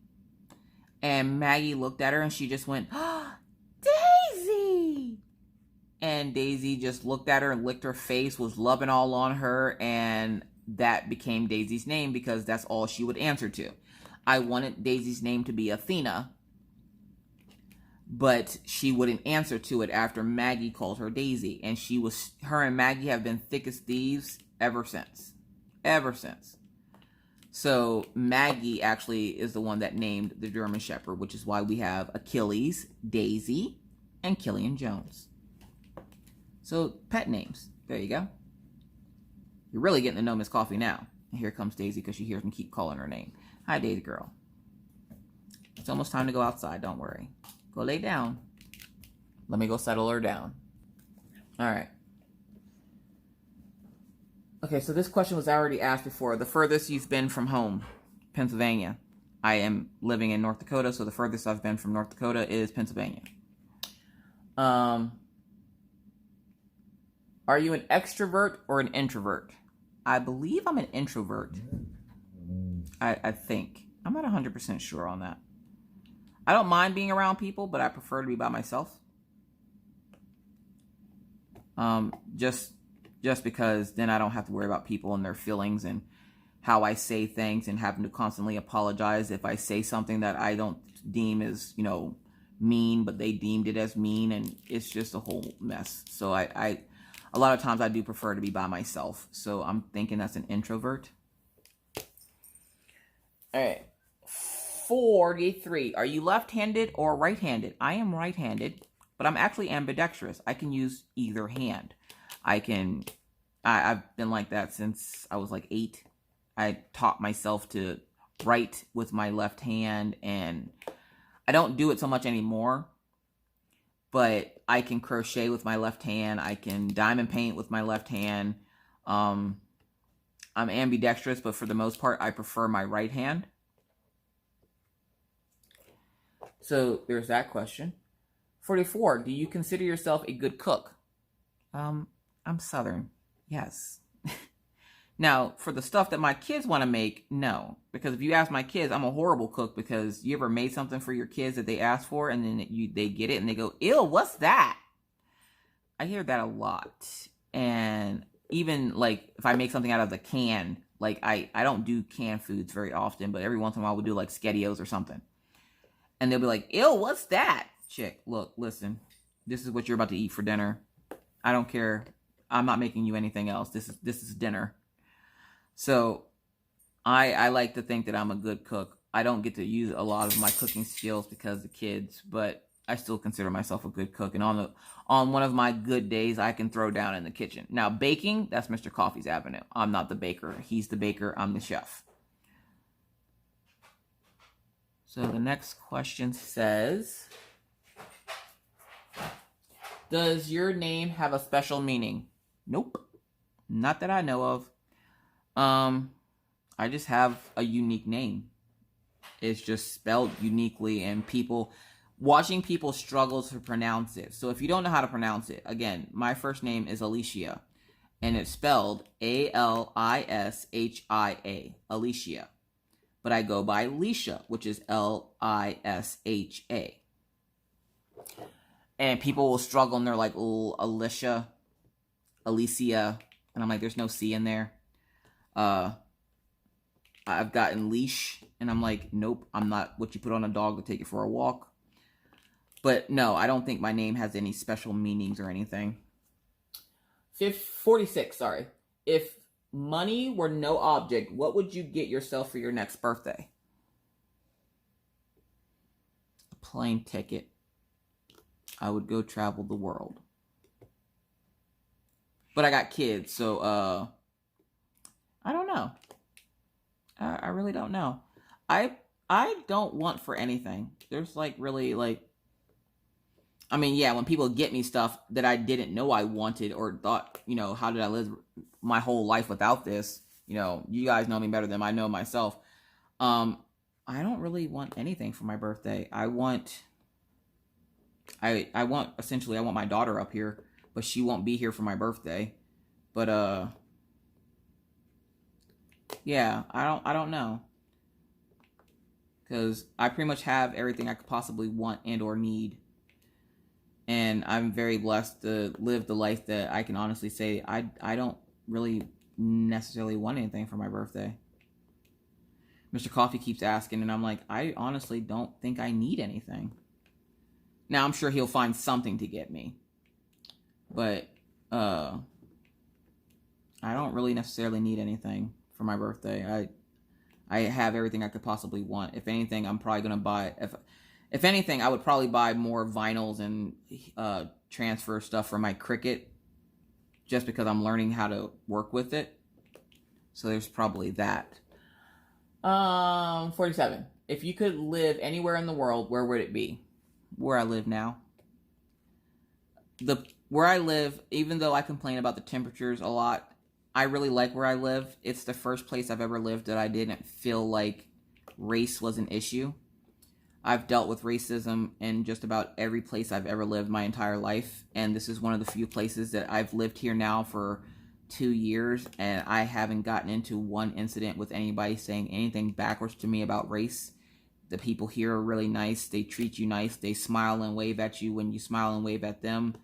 And Maggie looked at her, and she just went, "Oh, Daisy!" And Daisy just looked at her and licked her face, was loving all on her, and that became Daisy's name because that's all she would answer to. I wanted Daisy's name to be Athena, but she wouldn't answer to it after Maggie called her Daisy. And her and Maggie have been thick as thieves ever since. Ever since. So Maggie actually is the one that named the German Shepherd, which is why we have Achilles, Daisy, and Killian Jones. So pet names. There you go. You're really getting to know Miss Coffee now. And here comes Daisy because she hears me keep calling her name. Hi, Daisy girl. It's almost time to go outside. Don't worry. Go lay down. Let me go settle her down. All right. Okay, so this question was already asked before. The furthest you've been from home, Pennsylvania. I am living in North Dakota, so the furthest I've been from North Dakota is Pennsylvania. Are you an extrovert or an introvert? I believe I'm an introvert. I think. I'm not 100% sure on that. I don't mind being around people, but I prefer to be by myself. Just because then I don't have to worry about people and their feelings and how I say things and having to constantly apologize if I say something that I don't deem as, mean, but they deemed it as mean, and it's just a whole mess. So a lot of times I do prefer to be by myself. So I'm thinking that's an introvert. All right. 43. Are you left-handed or right-handed? I am right-handed, but I'm actually ambidextrous. I can use either hand. I've been like that since I was like 8. I taught myself to write with my left hand, and I don't do it so much anymore, but I can crochet with my left hand. I can diamond paint with my left hand. I'm ambidextrous, but for the most part, I prefer my right hand. So there's that question. 44. Do you consider yourself a good cook? I'm Southern. Yes. Now, for the stuff that my kids want to make, no. Because if you ask my kids, I'm a horrible cook, because you ever made something for your kids that they asked for and then they get it and they go, ew, what's that? I hear that a lot. And even like if I make something out of the can, like I don't do canned foods very often, but every once in a while we'll do like SpaghettiOs or something. And they'll be like, ew, what's that? Chick, look, listen, this is what you're about to eat for dinner. I don't care. I'm not making you anything else. This is dinner. So I like to think that I'm a good cook. I don't get to use a lot of my cooking skills because of the kids, but I still consider myself a good cook. And on one of my good days, I can throw down in the kitchen. Now, baking, that's Mr. Coffee's avenue. I'm not the baker. He's the baker. I'm the chef. So the next question says, does your name have a special meaning? Nope. Not that I know of. I just have a unique name. It's just spelled uniquely, and watching people struggle to pronounce it. So if you don't know how to pronounce it, again, my first name is Alishia, and it's spelled Alishia, Alishia. But I go by Lisha, which is Lisha. And people will struggle, and they're like, oh, Alicia, and I'm like, there's no C in there. I've gotten leash, and I'm like, nope, I'm not what you put on a dog to take it for a walk. But no, I don't think my name has any special meanings or anything. 46, sorry. If money were no object, what would you get yourself for your next birthday? A plane ticket. I would go travel the world. But I got kids, so I don't know. I really don't know. I don't want for anything. There's like really like, I mean, yeah, when people get me stuff that I didn't know I wanted or thought, how did I live my whole life without this? You guys know me better than I know myself. I don't really want anything for my birthday. I want essentially my daughter up here, but she won't be here for my birthday. But yeah, I don't know. Because I pretty much have everything I could possibly want and or need. And I'm very blessed to live the life that I can honestly say I don't really necessarily want anything for my birthday. Mr. Coffee keeps asking, and I'm like, I honestly don't think I need anything. Now, I'm sure he'll find something to get me. But, I don't really necessarily need anything for my birthday. I have everything I could possibly want. If anything, I'm probably going to buy... If anything, I would probably buy more vinyls and transfer stuff for my Cricut. Just because I'm learning how to work with it. So there's probably that. 47. If you could live anywhere in the world, where would it be? Where I live now. Where I live, even though I complain about the temperatures a lot, I really like where I live. It's the first place I've ever lived that I didn't feel like race was an issue. I've dealt with racism in just about every place I've ever lived my entire life. And this is one of the few places that I've lived here now for 2 years. And I haven't gotten into one incident with anybody saying anything backwards to me about race. The people here are really nice. They treat you nice. They smile and wave at you when you smile and wave at them.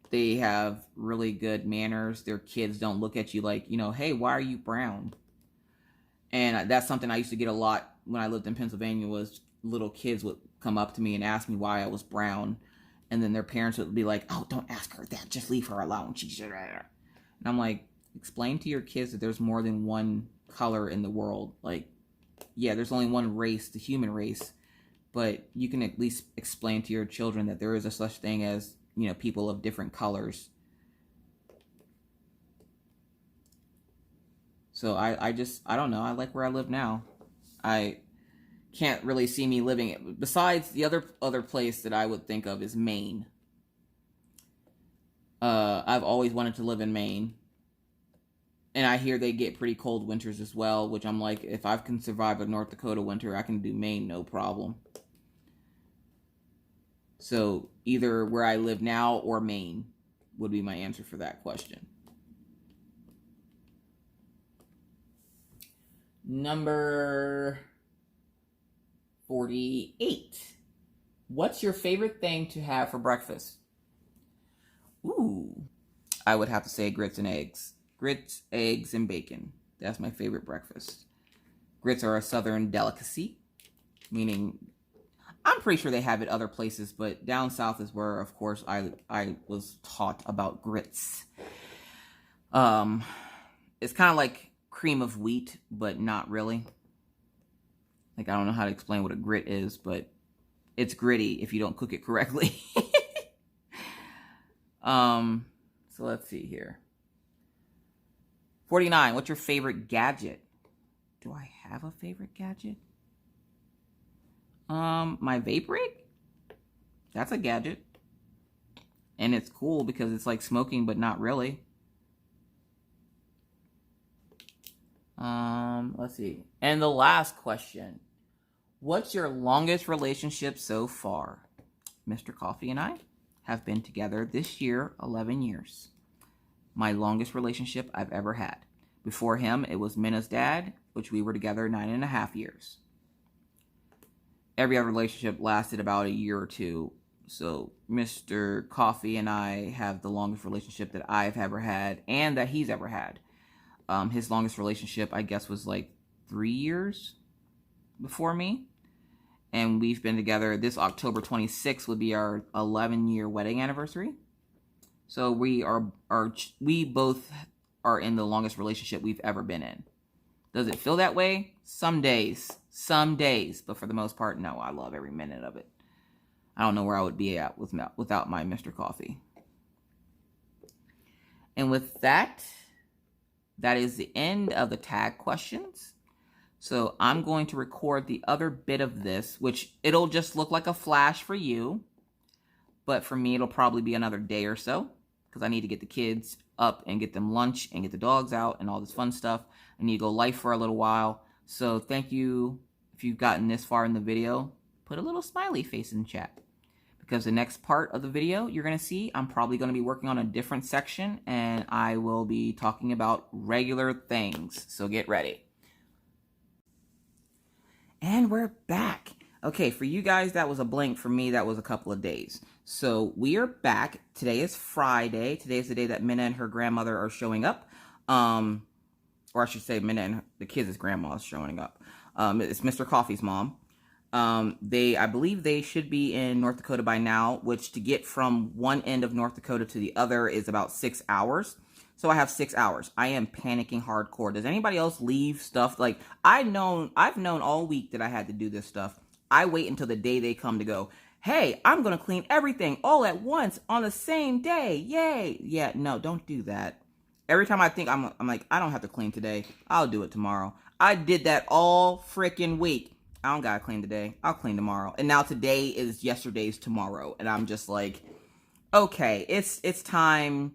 They have really good manners. Their kids don't look at you like, hey, why are you brown? And that's something I used to get a lot when I lived in Pennsylvania was little kids would come up to me and ask me why I was brown. And then their parents would be like, oh, don't ask her that. Just leave her alone. And I'm like, explain to your kids that there's more than one color in the world. Like, yeah, there's only one race, the human race. But you can at least explain to your children that there is a such thing as, people of different colors. So I don't know. I like where I live now. I can't really see me living. Besides, the other place that I would think of is Maine. I've always wanted to live in Maine. And I hear they get pretty cold winters as well, which I'm like, if I can survive a North Dakota winter, I can do Maine no problem. So either where I live now or Maine would be my answer for that question. Number 48. What's your favorite thing to have for breakfast? Ooh, I would have to say grits and eggs. Grits, eggs, and bacon. That's my favorite breakfast. Grits are a southern delicacy, meaning I'm pretty sure they have it other places, but down south is where, of course, I was taught about grits. It's kind of like cream of wheat, but not really. Like, I don't know how to explain what a grit is, but it's gritty if you don't cook it correctly. So let's see here. 49, what's your favorite gadget? Do I have a favorite gadget? My vape rig? That's a gadget. And it's cool because it's like smoking, but not really. Let's see. And the last question. What's your longest relationship so far? Mr. Coffee and I have been together this year 11 years. My longest relationship I've ever had. Before him, it was Mina's dad, which we were together 9.5 years. Every other relationship lasted about a year or two. So Mr. Coffee and I have the longest relationship that I've ever had and that he's ever had. His longest relationship, I guess, was like 3 years before me. And we've been together. This October 26th would be our 11-year wedding anniversary. So we both are in the longest relationship we've ever been in. Does it feel that way? Some days. But for the most part, no. I love every minute of it. I don't know where I would be at without my Mr. Coffee. And with that, that is the end of the tag questions. So I'm going to record the other bit of this, which it'll just look like a flash for you. But for me, it'll probably be another day or so, because I need to get the kids up and get them lunch and get the dogs out and all this fun stuff. I need to go live for a little while. So thank you if you've gotten this far in the video. Put a little smiley face in chat, because the next part of the video you're going to see, I'm probably going to be working on a different section, and I will be talking about regular things. So get ready. And we're back. Okay, for you guys, that was a blank. For me, that was a couple of days. So we are back. Today is Friday. Today is the day that Mina and her grandmother are showing up. Or I should say Mina and the kids' grandma is showing up. It's Mr. Coffee's mom. I believe they should be in North Dakota by now, which to get from one end of North Dakota to the other is about 6 hours. So I have 6 hours. I am panicking hardcore. Does anybody else leave stuff? Like, I've known all week that I had to do this stuff. I wait until the day they come to go, hey, I'm going to clean everything all at once on the same day. Yay. Yeah, no, don't do that. Every time I think I'm like, I don't have to clean today. I'll do it tomorrow. I did that all freaking week. I don't gotta clean today. I'll clean tomorrow. And now today is yesterday's tomorrow. And I'm just like, okay, it's time.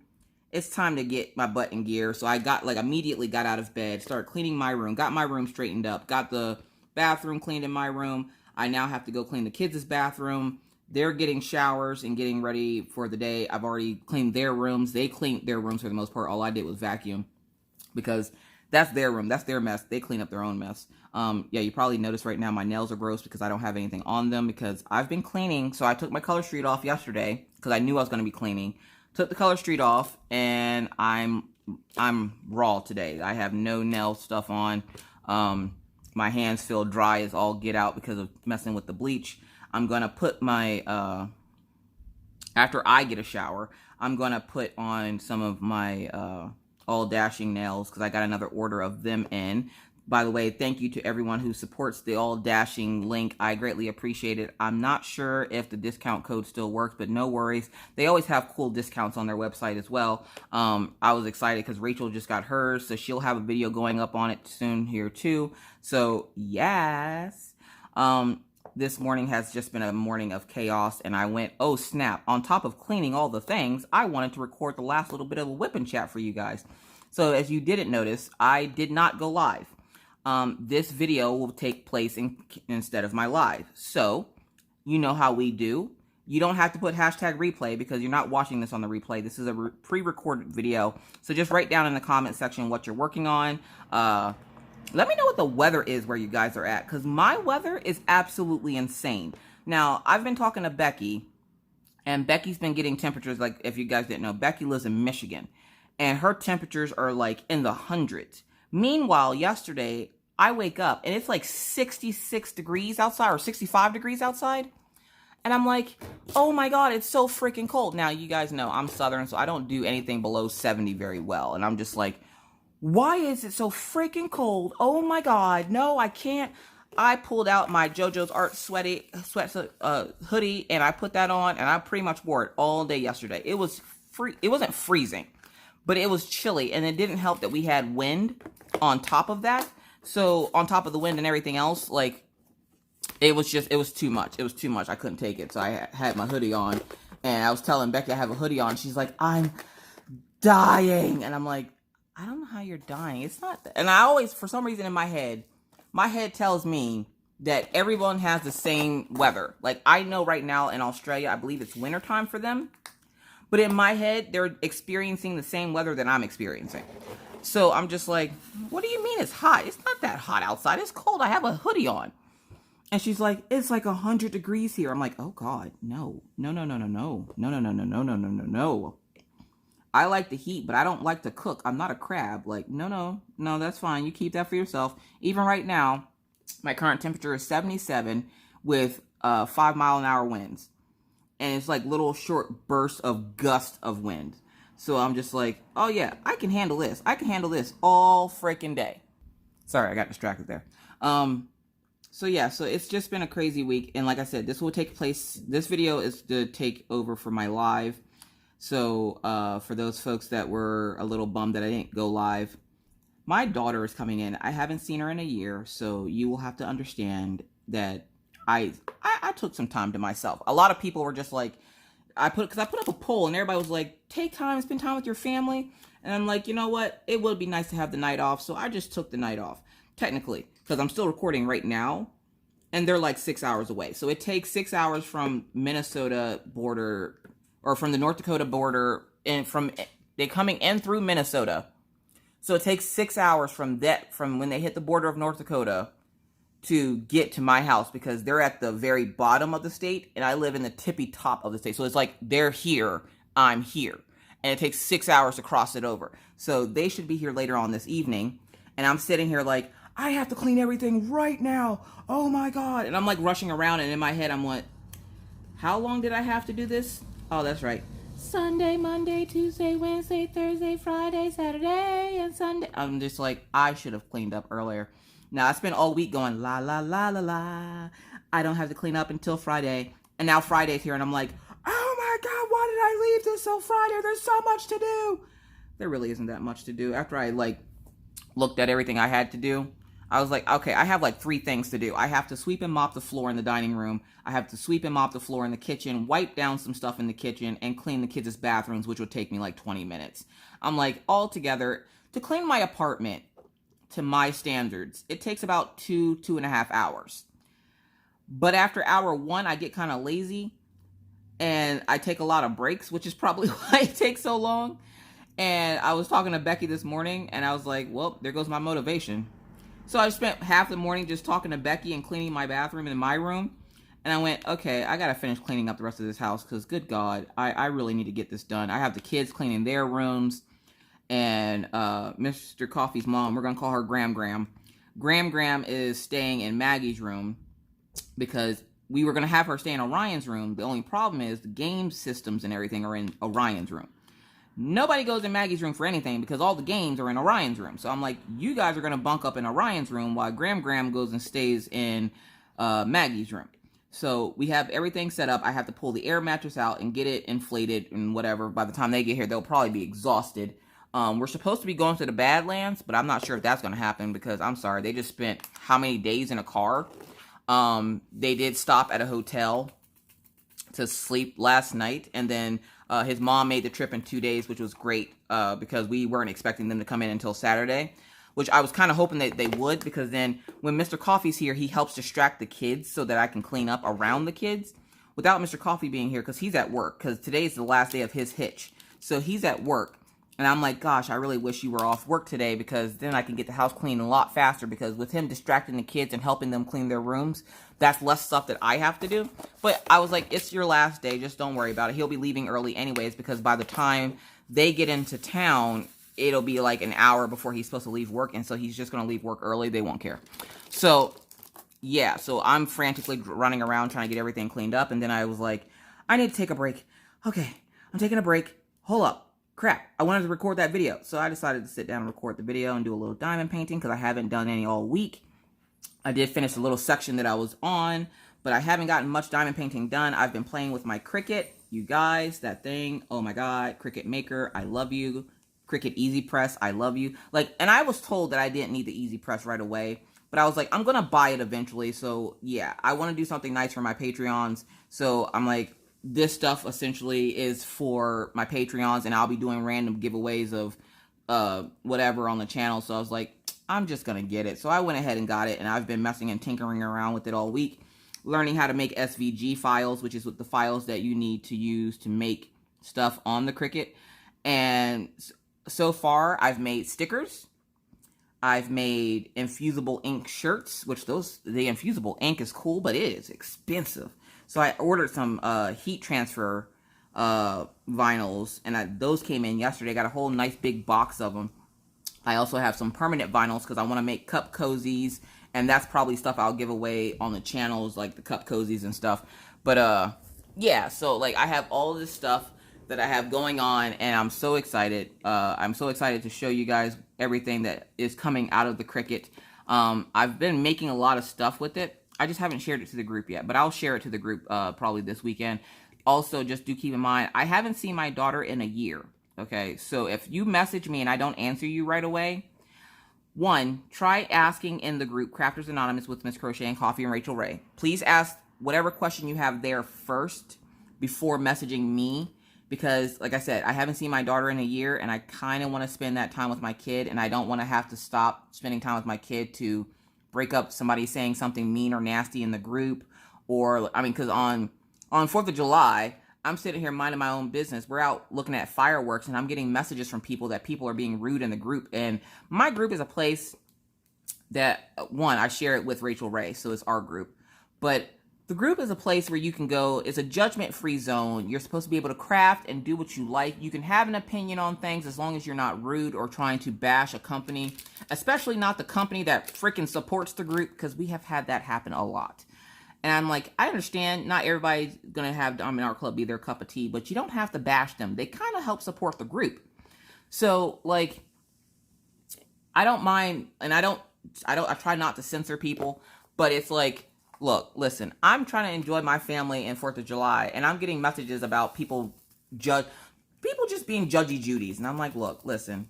It's time to get my butt in gear. So I immediately got out of bed, started cleaning my room, got my room straightened up, got the bathroom cleaned in my room. I now have to go clean the kids' bathroom. They're getting showers and getting ready for the day. I've already cleaned their rooms. They cleaned their rooms for the most part. All I did was vacuum because that's their room. That's their mess. They clean up their own mess. Yeah, you probably noticed right now my nails are gross because I don't have anything on them because I've been cleaning. So I took my color street off yesterday because I knew I was going to be cleaning. Took the color street off and I'm raw today. I have no nail stuff on. My hands feel dry as all get out because of messing with the bleach. I'm going to put my, after I get a shower, I'm going to put on some of my all dashing nails because I got another order of them in. By the way, thank you to everyone who supports the all dashing link. I greatly appreciate it. I'm not sure if the discount code still works, but no worries. They always have cool discounts on their website as well. I was excited because Rachel just got hers, so she'll have a video going up on it soon here too. So yes. This morning has just been a morning of chaos, and I went, oh snap, on top of cleaning all the things, I wanted to record the last little bit of a whip and chat for you guys. So as you didn't notice, I did not go live. This video will take place instead of my live. So, you know how we do. You don't have to put hashtag replay because you're not watching this on the replay. This is a pre-recorded video. So just write down in the comment section what you're working on. Let me know what the weather is where you guys are at, because my weather is absolutely insane. Now, I've been talking to Becky, and Becky's been getting temperatures, like, if you guys didn't know, Becky lives in Michigan, and her temperatures are, like, in the hundreds. Meanwhile, yesterday, I wake up, and it's, like, 66 degrees outside, or 65 degrees outside, and I'm like, oh my god, it's so freaking cold. Now, you guys know, I'm Southern, so I don't do anything below 70 very well, and I'm just like, why is it so freaking cold? Oh my god, no, I can't. I pulled out my JoJo's Art sweat hoodie, and I put that on, and I pretty much wore it all day yesterday. It was it wasn't freezing, but it was chilly, and it didn't help that we had wind on top of that. So on top of the wind and everything else, like, it was too much. It was too much. I couldn't take it, so I had my hoodie on, and I was telling Becky I have a hoodie on. She's like, I'm dying, and I'm like, I don't know how you're dying. It's not that. And I always, for some reason in my head tells me that everyone has the same weather. Like, I know right now in Australia, I believe it's wintertime for them. But in my head, they're experiencing the same weather that I'm experiencing. So I'm just like, what do you mean it's hot? It's not that hot outside. It's cold. I have a hoodie on. And she's like, it's like 100 degrees here. I'm like, oh God, no. No. I like the heat, but I don't like to cook. I'm not a crab. Like, no, that's fine. You keep that for yourself. Even right now, my current temperature is 77 with 5-mile-an-hour winds. And it's like little short bursts of gust of wind. So I'm just like, oh yeah, I can handle this. I can handle this all freaking day. Sorry, I got distracted there. So yeah, so it's just been a crazy week. And like I said, this will take place, this video is to take over for my live. So, for those folks that were a little bummed that I didn't go live, my daughter is coming in. I haven't seen her in a year, so you will have to understand that I took some time to myself. A lot of people were just like, because I put up a poll, and everybody was like, take time, spend time with your family. And I'm like, you know what? It would be nice to have the night off, so I just took the night off, technically, because I'm still recording right now, and they're like 6 hours away. So it takes 6 hours from Minnesota border, or from the North Dakota border, and they're coming in through Minnesota. So it takes 6 hours from when they hit the border of North Dakota to get to my house, because they're at the very bottom of the state, and I live in the tippy top of the state. So it's like, they're here, I'm here. And it takes 6 hours to cross it over. So they should be here later on this evening. And I'm sitting here like, I have to clean everything right now. Oh my God. And I'm like rushing around, and in my head I'm like, how long did I have to do this? Oh, that's right. Sunday, Monday, Tuesday, Wednesday, Thursday, Friday, Saturday, and Sunday. I'm just like, I should have cleaned up earlier. Now, I spent all week going, la, la, la, la, la. I don't have to clean up until Friday. And now Friday's here, and I'm like, oh my God, why did I leave this till Friday? There's so much to do. There really isn't that much to do. After I, like, looked at everything I had to do, I was like, okay, I have like 3 things to do. I have to sweep and mop the floor in the dining room. I have to sweep and mop the floor in the kitchen, wipe down some stuff in the kitchen, and clean the kids' bathrooms, which would take me like 20 minutes. I'm like, all together, to clean my apartment to my standards, it takes about 2.5 hours. But after hour 1, I get kind of lazy, and I take a lot of breaks, which is probably why it takes so long. And I was talking to Becky this morning, and I was like, well, there goes my motivation. So I spent half the morning just talking to Becky and cleaning my bathroom in my room. And I went, okay, I got to finish cleaning up the rest of this house because, good God, I really need to get this done. I have the kids cleaning their rooms. And Mr. Coffee's mom, we're going to call her Gram Gram. Gram Gram is staying in Maggie's room because we were going to have her stay in Orion's room. The only problem is the game systems and everything are in Orion's room. Nobody goes in Maggie's room for anything because all the games are in Orion's room. So I'm like, you guys are going to bunk up in Orion's room while Gram Gram goes and stays in Maggie's room. So we have everything set up. I have to pull the air mattress out and get it inflated and whatever. By the time they get here, they'll probably be exhausted. We're supposed to be going to the Badlands, but I'm not sure if that's going to happen because, I'm sorry, they just spent how many days in a car? They did stop at a hotel to sleep last night, and then his mom made the trip in 2 days, which was great because we weren't expecting them to come in until Saturday, which I was kind of hoping that they would, because then when Mr. Coffee's here, he helps distract the kids so that I can clean up around the kids without Mr. Coffee being here because he's at work, because today's the last day of his hitch. So he's at work, and I'm like, gosh, I really wish you were off work today because then I can get the house clean a lot faster, because with him distracting the kids and helping them clean their rooms, that's less stuff that I have to do. But I was like, it's your last day, just don't worry about it. He'll be leaving early anyways, because by the time they get into town, it'll be like an hour before he's supposed to leave work, and so he's just going to leave work early. They won't care. So, yeah, so I'm frantically running around trying to get everything cleaned up, and then I was like, I need to take a break. Okay, I'm taking a break. Hold up. Crap, I wanted to record that video. So I decided to sit down and record the video and do a little diamond painting because I haven't done any all week. I did finish a little section that I was on, but I haven't gotten much diamond painting done. I've been playing with my Cricut. You guys, that thing, oh my God, Cricut Maker, I love you. Cricut Easy Press, I love you. Like, and I was told that I didn't need the Easy Press right away, but I was like, I'm going to buy it eventually. So yeah, I want to do something nice for my Patreons. So I'm like, this stuff essentially is for my Patreons, and I'll be doing random giveaways of whatever on the channel. So I was like, I'm just going to get it. So I went ahead and got it, and I've been messing and tinkering around with it all week, learning how to make SVG files, which is what the files that you need to use to make stuff on the Cricut. And so far, I've made stickers. I've made infusible ink shirts, which the infusible ink is cool, but it is expensive. So I ordered some heat transfer vinyls, and those came in yesterday. I got a whole nice big box of them. I also have some permanent vinyls because I want to make cup cozies, and that's probably stuff I'll give away on the channels, like the cup cozies and stuff. But yeah, so like I have all this stuff that I have going on, and I'm so excited. I'm so excited to show you guys everything that is coming out of the Cricut. I've been making a lot of stuff with it. I just haven't shared it to the group yet, but I'll share it to the group probably this weekend. Also, just do keep in mind, I haven't seen my daughter in a year, okay? So if you message me and I don't answer you right away, one, try asking in the group, Crafters Anonymous with Miss Crocheting Coffee and Rachel Ray. Please ask whatever question you have there first before messaging me, because, like I said, I haven't seen my daughter in a year, and I kind of want to spend that time with my kid, and I don't want to have to stop spending time with my kid to break up somebody saying something mean or nasty in the group. Or, I mean, because on 4th of July, I'm sitting here minding my own business. We're out looking at fireworks, and I'm getting messages from people that people are being rude in the group. And my group is a place that, one, I share it with Rachel Ray, so it's our group. But The group is a place where you can go. It's a judgment-free zone. You're supposed to be able to craft and do what you like. You can have an opinion on things as long as you're not rude or trying to bash a company, especially not the company that freaking supports the group, because we have had that happen a lot. And I'm like, I understand not everybody's going to have Diamond Art Club be their cup of tea, but you don't have to bash them. They kind of help support the group. So, like, I don't mind, and I try not to censor people, but it's like, look, listen, I'm trying to enjoy my family and 4th of July, and I'm getting messages about people just being judgy Judies. And I'm like, look, listen,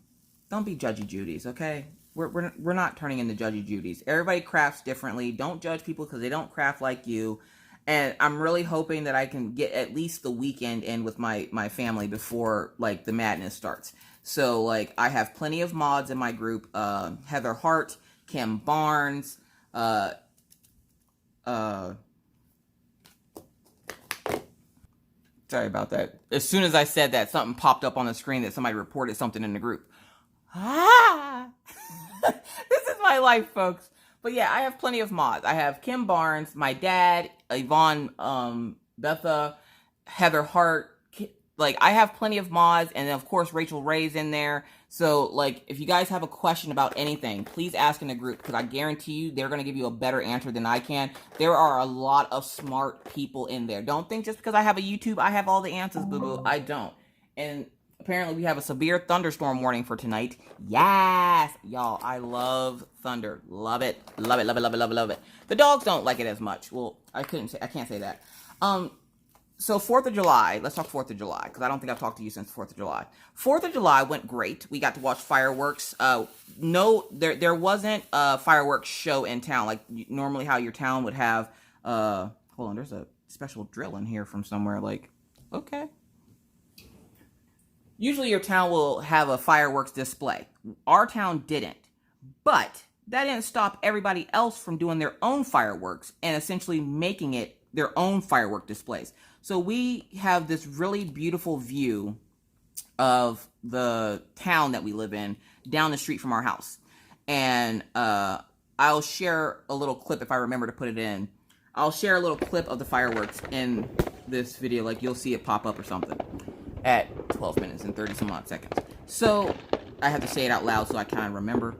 don't be judgy Judies, okay? We're not turning into judgy Judies. Everybody crafts differently. Don't judge people because they don't craft like you. And I'm really hoping that I can get at least the weekend in with my family before, like, the madness starts. So, like, I have plenty of mods in my group. Heather Hart, Kim Barnes, sorry about that. As soon as I said that, something popped up on the screen that somebody reported something in the group. Ah! This is my life, folks. But yeah, I have plenty of mods. I have Kim Barnes, my dad, Yvonne, Betha, Heather Hart. Like, I have plenty of mods, and then, of course, Rachel Ray's in there. So, like, if you guys have a question about anything, please ask in the group, because I guarantee you they're going to give you a better answer than I can. There are a lot of smart people in there. Don't think just because I have a YouTube, I have all the answers, boo-boo. I don't. And apparently we have a severe thunderstorm warning for tonight. Yes! Y'all, I love thunder. Love it. Love it, love it, love it, love it, love it. The dogs don't like it as much. Well, I can't say that. So 4th of July, let's talk 4th of July, because I don't think I've talked to you since 4th of July. 4th of July went great. We got to watch fireworks. No, there wasn't a fireworks show in town, like normally how your town would have, hold on, there's a special drill in here from somewhere, like, okay. Usually your town will have a fireworks display. Our town didn't, but that didn't stop everybody else from doing their own fireworks and essentially making it their own firework displays. So we have this really beautiful view of the town that we live in down the street from our house. And I'll share a little clip if I remember to put it in. I'll share a little clip of the fireworks in this video. Like, you'll see it pop up or something at 12 minutes and 30 some odd seconds. So I have to say it out loud so I kind of remember.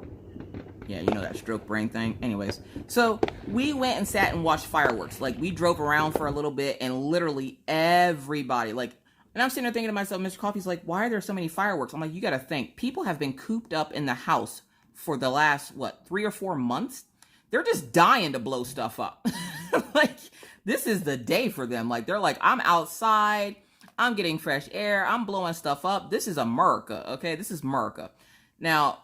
Yeah, you know that stroke brain thing. Anyways, so we went and sat and watched fireworks. Like, we drove around for a little bit, and literally everybody, like, and I'm sitting there thinking to myself, Mr. Coffee's like, why are there so many fireworks? I'm like, you got to think. People have been cooped up in the house for the last, 3 or 4 months? They're just dying to blow stuff up. Like, this is the day for them. Like, they're like, I'm outside. I'm getting fresh air. I'm blowing stuff up. This is America, okay? This is America. Now,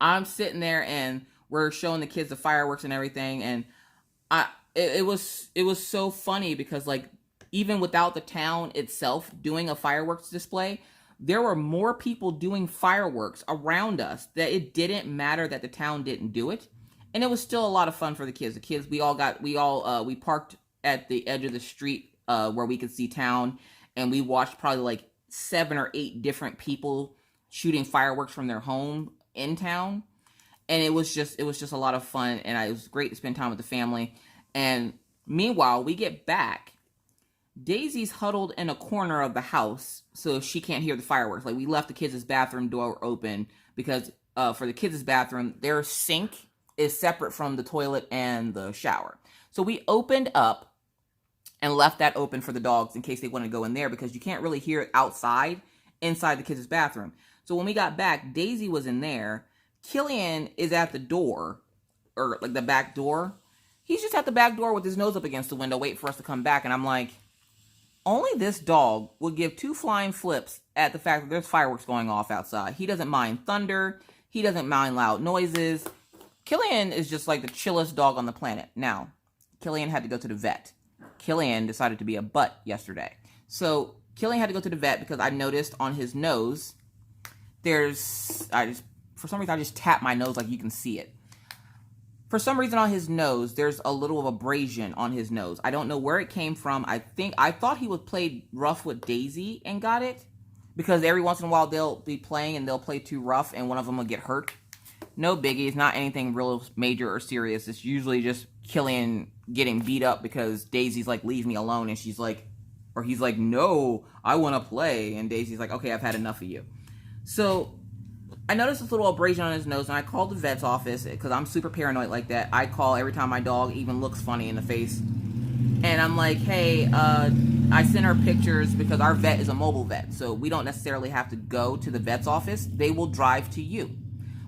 I'm sitting there and we're showing the kids the fireworks and everything, and it was so funny because, like, even without the town itself doing a fireworks display, there were more people doing fireworks around us that it didn't matter that the town didn't do it, and it was still a lot of fun for the kids. The kids, we parked at the edge of the street where we could see town, and we watched probably like 7 or 8 different people shooting fireworks from their home in town, and it was just a lot of fun, and it was great to spend time with the family. And meanwhile, we get back, Daisy's huddled in a corner of the house so she can't hear the fireworks. Like, we left the kids' bathroom door open because for the kids' bathroom, their sink is separate from the toilet and the shower. So we opened up and left that open for the dogs in case they want to go in there, because you can't really hear it inside the kids' bathroom. So when we got back, Daisy was in there. Killian is at the door, or like the back door. He's just at the back door with his nose up against the window, waiting for us to come back. And I'm like, only this dog would give 2 flying flips at the fact that there's fireworks going off outside. He doesn't mind thunder. He doesn't mind loud noises. Killian is just like the chillest dog on the planet. Now, Killian had to go to the vet. Killian decided to be a butt yesterday. So Killian had to go to the vet because I noticed on his nose, for some reason, I just tapped my nose like you can see it. For some reason on his nose, there's a little of abrasion on his nose. I don't know where it came from. I thought he would play rough with Daisy and got it, because every once in a while they'll be playing and they'll play too rough and one of them will get hurt. No biggie. It's not anything real major or serious. It's usually just Killian getting beat up because Daisy's like, leave me alone. And she's like, or he's like, no, I want to play. And Daisy's like, okay, I've had enough of you. So I noticed this little abrasion on his nose, and I called the vet's office because I'm super paranoid like that. I call every time my dog even looks funny in the face. And I'm like, hey, I sent her pictures because our vet is a mobile vet. So we don't necessarily have to go to the vet's office. They will drive to you,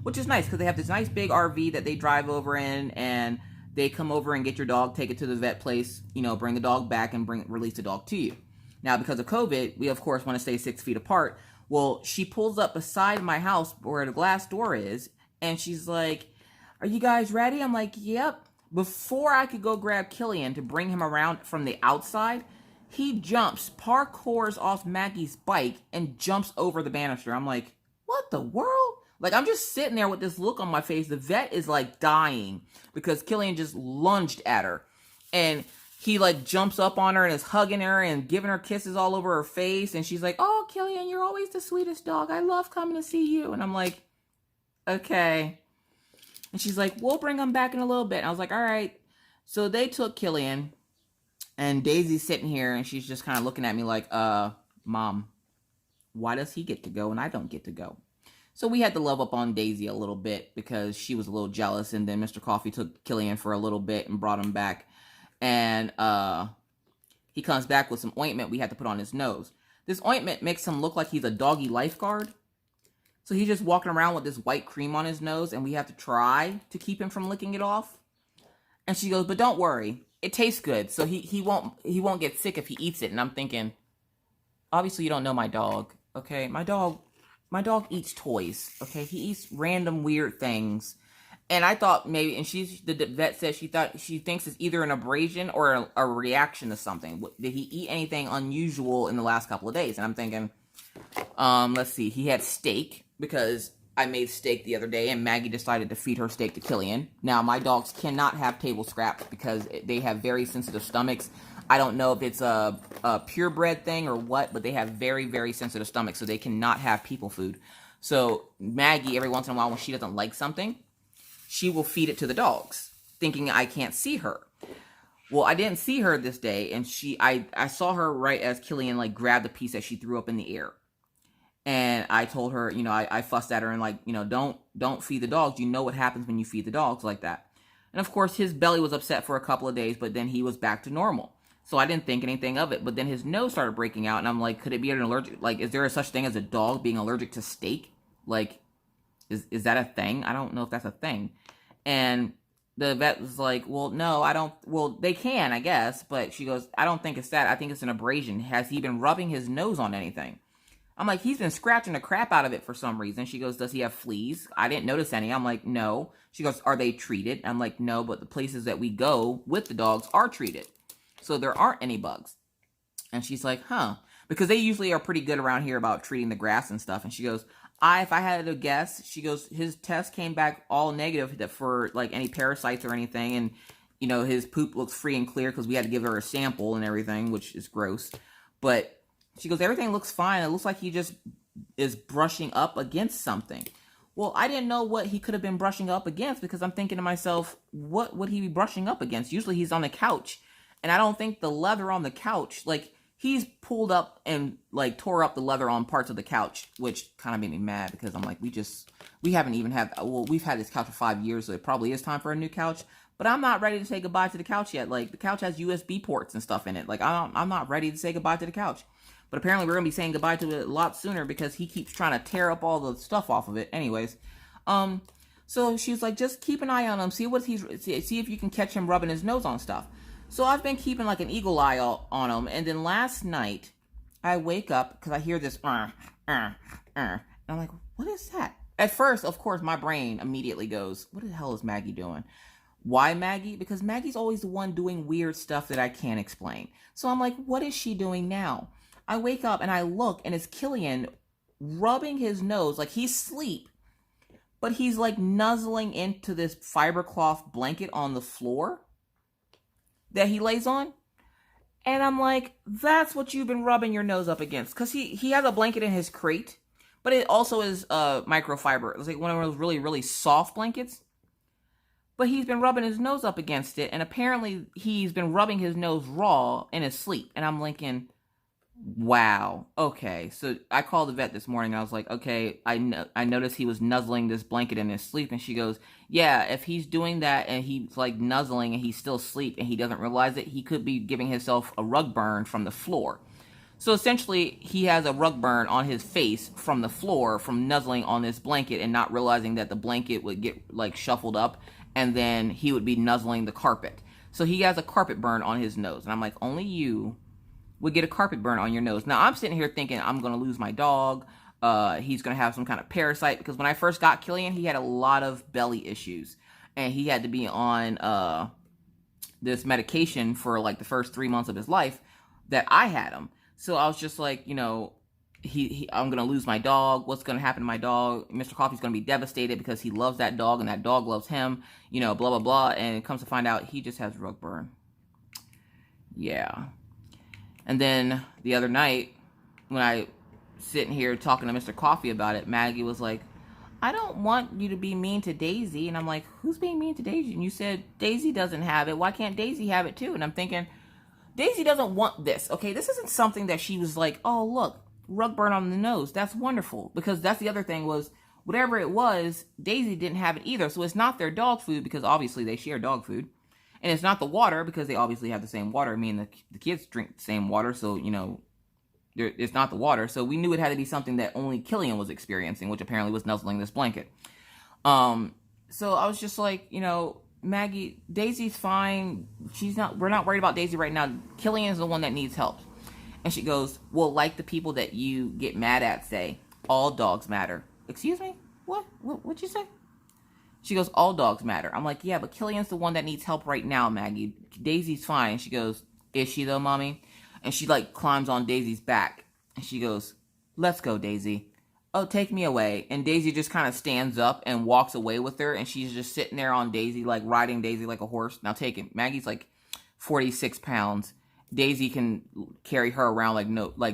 which is nice because they have this nice big RV that they drive over in, and they come over and get your dog, take it to the vet place, you know, bring the dog back and release the dog to you. Now, because of COVID, we of course want to stay 6 feet apart. Well, she pulls up beside my house where the glass door is, and she's like, are you guys ready? I'm like, yep. Before I could go grab Killian to bring him around from the outside, he jumps, parkours off Maggie's bike, and jumps over the banister. I'm like, what the world? Like, I'm just sitting there with this look on my face. The vet is, like, dying because Killian just lunged at her. And he, like, jumps up on her and is hugging her and giving her kisses all over her face. And she's like, oh, Killian, you're always the sweetest dog. I love coming to see you. And I'm like, okay. And she's like, we'll bring him back in a little bit. And I was like, all right. So they took Killian, and Daisy's sitting here, and she's just kind of looking at me like, Mom, why does he get to go and I don't get to go? So we had to love up on Daisy a little bit because she was a little jealous. And then Mr. Coffee took Killian for a little bit and brought him back. And he comes back with some ointment we had to put on his nose. This ointment makes him look like he's a doggy lifeguard. So he's just walking around with this white cream on his nose, and we have to try to keep him from licking it off. And she goes, but don't worry, it tastes good, so he won't get sick if he eats it. And I'm thinking, obviously you don't know my dog, okay? My dog eats toys, okay? He eats random weird things. And I thought maybe, and the vet said she thinks it's either an abrasion or a reaction to something. Did he eat anything unusual in the last couple of days? And I'm thinking, let's see, he had steak, because I made steak the other day and Maggie decided to feed her steak to Killian. Now, my dogs cannot have table scraps because they have very sensitive stomachs. I don't know if it's a purebred thing or what, but they have very, very sensitive stomachs, so they cannot have people food. So Maggie, every once in a while when she doesn't like something, she will feed it to the dogs, thinking I can't see her. Well, I didn't see her this day, and I saw her right as Killian, like, grabbed the piece that she threw up in the air. And I told her, you know, I fussed at her and like, you know, don't feed the dogs. You know what happens when you feed the dogs like that. And of course, his belly was upset for a couple of days, but then he was back to normal. So I didn't think anything of it. But then his nose started breaking out, and I'm like, could it be an allergic? Like, is there a such thing as a dog being allergic to steak? Like, is that a thing? I don't know if that's a thing. And the vet was like, well, no, I don't. Well, they can, I guess. But she goes, I don't think it's that. I think it's an abrasion. Has he been rubbing his nose on anything? I'm like, he's been scratching the crap out of it for some reason. She goes, does he have fleas? I didn't notice any. I'm like, no. She goes, are they treated? I'm like, no, but the places that we go with the dogs are treated. So there aren't any bugs. And she's like, huh. Because they usually are pretty good around here about treating the grass and stuff. And she goes, if I had to guess, she goes, his test came back all negative for like any parasites or anything. And, you know, his poop looks free and clear because we had to give her a sample and everything, which is gross. But she goes, everything looks fine. It looks like he just is brushing up against something. Well, I didn't know what he could have been brushing up against because I'm thinking to myself, what would he be brushing up against? Usually he's on the couch. And I don't think the leather on the couch, like, he's pulled up and, like, tore up the leather on parts of the couch, which kind of made me mad because I'm like, we haven't even had, well, we've had this couch for 5 years, so it probably is time for a new couch. But I'm not ready to say goodbye to the couch yet. Like, the couch has USB ports and stuff in it. Like, I'm not ready to say goodbye to the couch. But apparently we're going to be saying goodbye to it a lot sooner because he keeps trying to tear up all the stuff off of it. Anyways, so she's like, just keep an eye on him. See if you can catch him rubbing his nose on stuff. So I've been keeping like an eagle eye on him. And then last night I wake up because I hear this, and I'm like, what is that? At first, of course, my brain immediately goes, what the hell is Maggie doing? Why Maggie? Because Maggie's always the one doing weird stuff that I can't explain. So I'm like, what is she doing now? I wake up and I look, and it's Killian rubbing his nose like he's asleep, but he's like nuzzling into this fibercloth blanket on the floor that he lays on. And I'm like, that's what you've been rubbing your nose up against. Because he has a blanket in his crate, but it also is microfiber. It's like one of those really, really soft blankets. but he's been rubbing his nose up against it, and apparently he's been rubbing his nose raw in his sleep. And I'm thinking, wow, okay. So I called the vet this morning. I was like, okay, I noticed he was nuzzling this blanket in his sleep. And she goes, yeah, if he's doing that and he's like nuzzling and he's still asleep and he doesn't realize it, he could be giving himself a rug burn from the floor. So essentially, he has a rug burn on his face from the floor from nuzzling on this blanket and not realizing that the blanket would get like shuffled up, and then he would be nuzzling the carpet. So he has a carpet burn on his nose. And I'm like, only you would get a carpet burn on your nose. Now, I'm sitting here thinking I'm going to lose my dog. He's going to have some kind of parasite, because when I first got Killian, he had a lot of belly issues. And he had to be on this medication for like the first 3 months of his life that I had him. So I was just like, you know, I'm going to lose my dog. What's going to happen to my dog? Mr. Coffee's going to be devastated because he loves that dog and that dog loves him, you know, blah, blah, blah. And it comes to find out he just has rug burn. Yeah. And then the other night, when I sitting here talking to Mr. Coffee about it, Maggie was like, I don't want you to be mean to Daisy. And I'm like, who's being mean to Daisy? And you said Daisy doesn't have it. Why can't Daisy have it too? And I'm thinking, Daisy doesn't want this, okay? This isn't something that she was like, oh, look, rug burn on the nose. That's wonderful. Because that's the other thing was, whatever it was, Daisy didn't have it either. So it's not their dog food, because obviously they share dog food. And it's not the water, because they obviously have the same water. I mean, the kids drink the same water, so, you know, it's not the water. So we knew it had to be something that only Killian was experiencing, which apparently was nuzzling this blanket. So I was just like, you know, Maggie, Daisy's fine. We're not worried about Daisy right now. Killian is the one that needs help. And she goes, well, like the people that you get mad at say, all dogs matter. Excuse me? What'd you say? She goes, all dogs matter. I'm like, yeah, but Killian's the one that needs help right now, Maggie. Daisy's fine. And she goes, is she though, Mommy? And she like climbs on Daisy's back. And she goes, let's go, Daisy. Oh, take me away. And Daisy just kind of stands up and walks away with her. And she's just sitting there on Daisy, like riding Daisy like a horse. Now take it. Maggie's like 46 pounds. Daisy can carry her around like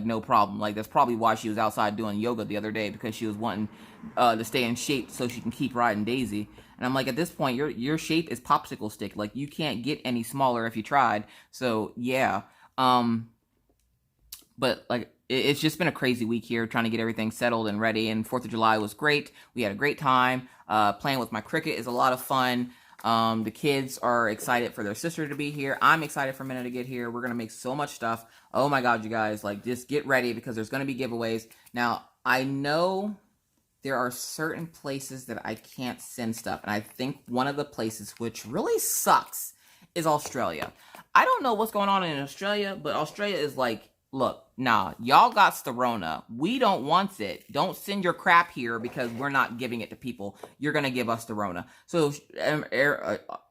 no problem. Like, that's probably why she was outside doing yoga the other day, because she was wanting to stay in shape so she can keep riding Daisy. And I'm like, at this point, your shape is popsicle stick. Like, you can't get any smaller if you tried. So yeah. But like, it's just been a crazy week here trying to get everything settled and ready. And 4th of July was great. We had a great time. Playing with my cricket is a lot of fun. The kids are excited for their sister to be here. I'm excited for Mina to get here. We're going to make so much stuff. Oh my God, you guys, like, just get ready, because there's going to be giveaways. Now, I know there are certain places that I can't send stuff. And I think one of the places, which really sucks, is Australia. I don't know what's going on in Australia, but Australia is like, look, nah, y'all got Storona. We don't want it. Don't send your crap here, because we're not giving it to people. You're going to give us Storona. So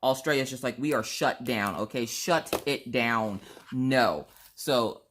Australia's just like, we are shut down, okay? Shut it down. No. So,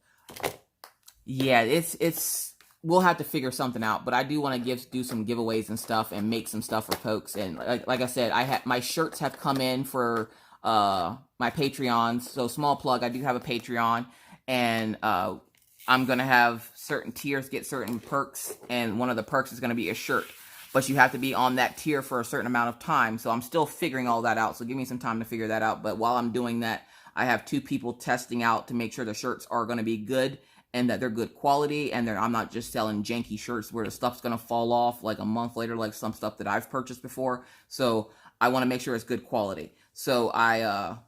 yeah, it's we'll have to figure something out. But I do want to do some giveaways and stuff and make some stuff for folks. And like I said, my shirts have come in for my Patreons. So small plug, I do have a Patreon. And I'm going to have certain tiers get certain perks. And one of the perks is going to be a shirt. But you have to be on that tier for a certain amount of time. So I'm still figuring all that out. So give me some time to figure that out. But while I'm doing that, I have 2 people testing out to make sure the shirts are going to be good. And that they're good quality. And I'm not just selling janky shirts where the stuff's going to fall off like a month later. Like some stuff that I've purchased before. So I want to make sure it's good quality. So I'm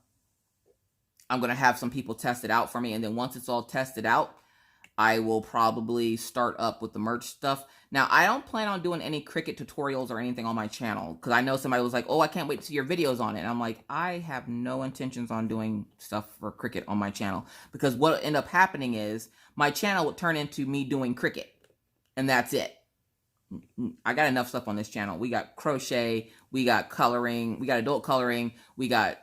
going to have some people test it out for me. And then once it's all tested out, I will probably start up with the merch stuff. Now, I don't plan on doing any Cricut tutorials or anything on my channel, because I know somebody was like, oh, I can't wait to see your videos on it. And I'm like, I have no intentions on doing stuff for Cricut on my channel, because what will end up happening is my channel would turn into me doing Cricut, and that's it. I got enough stuff on this channel. We got crochet, we got coloring, we got adult coloring, we got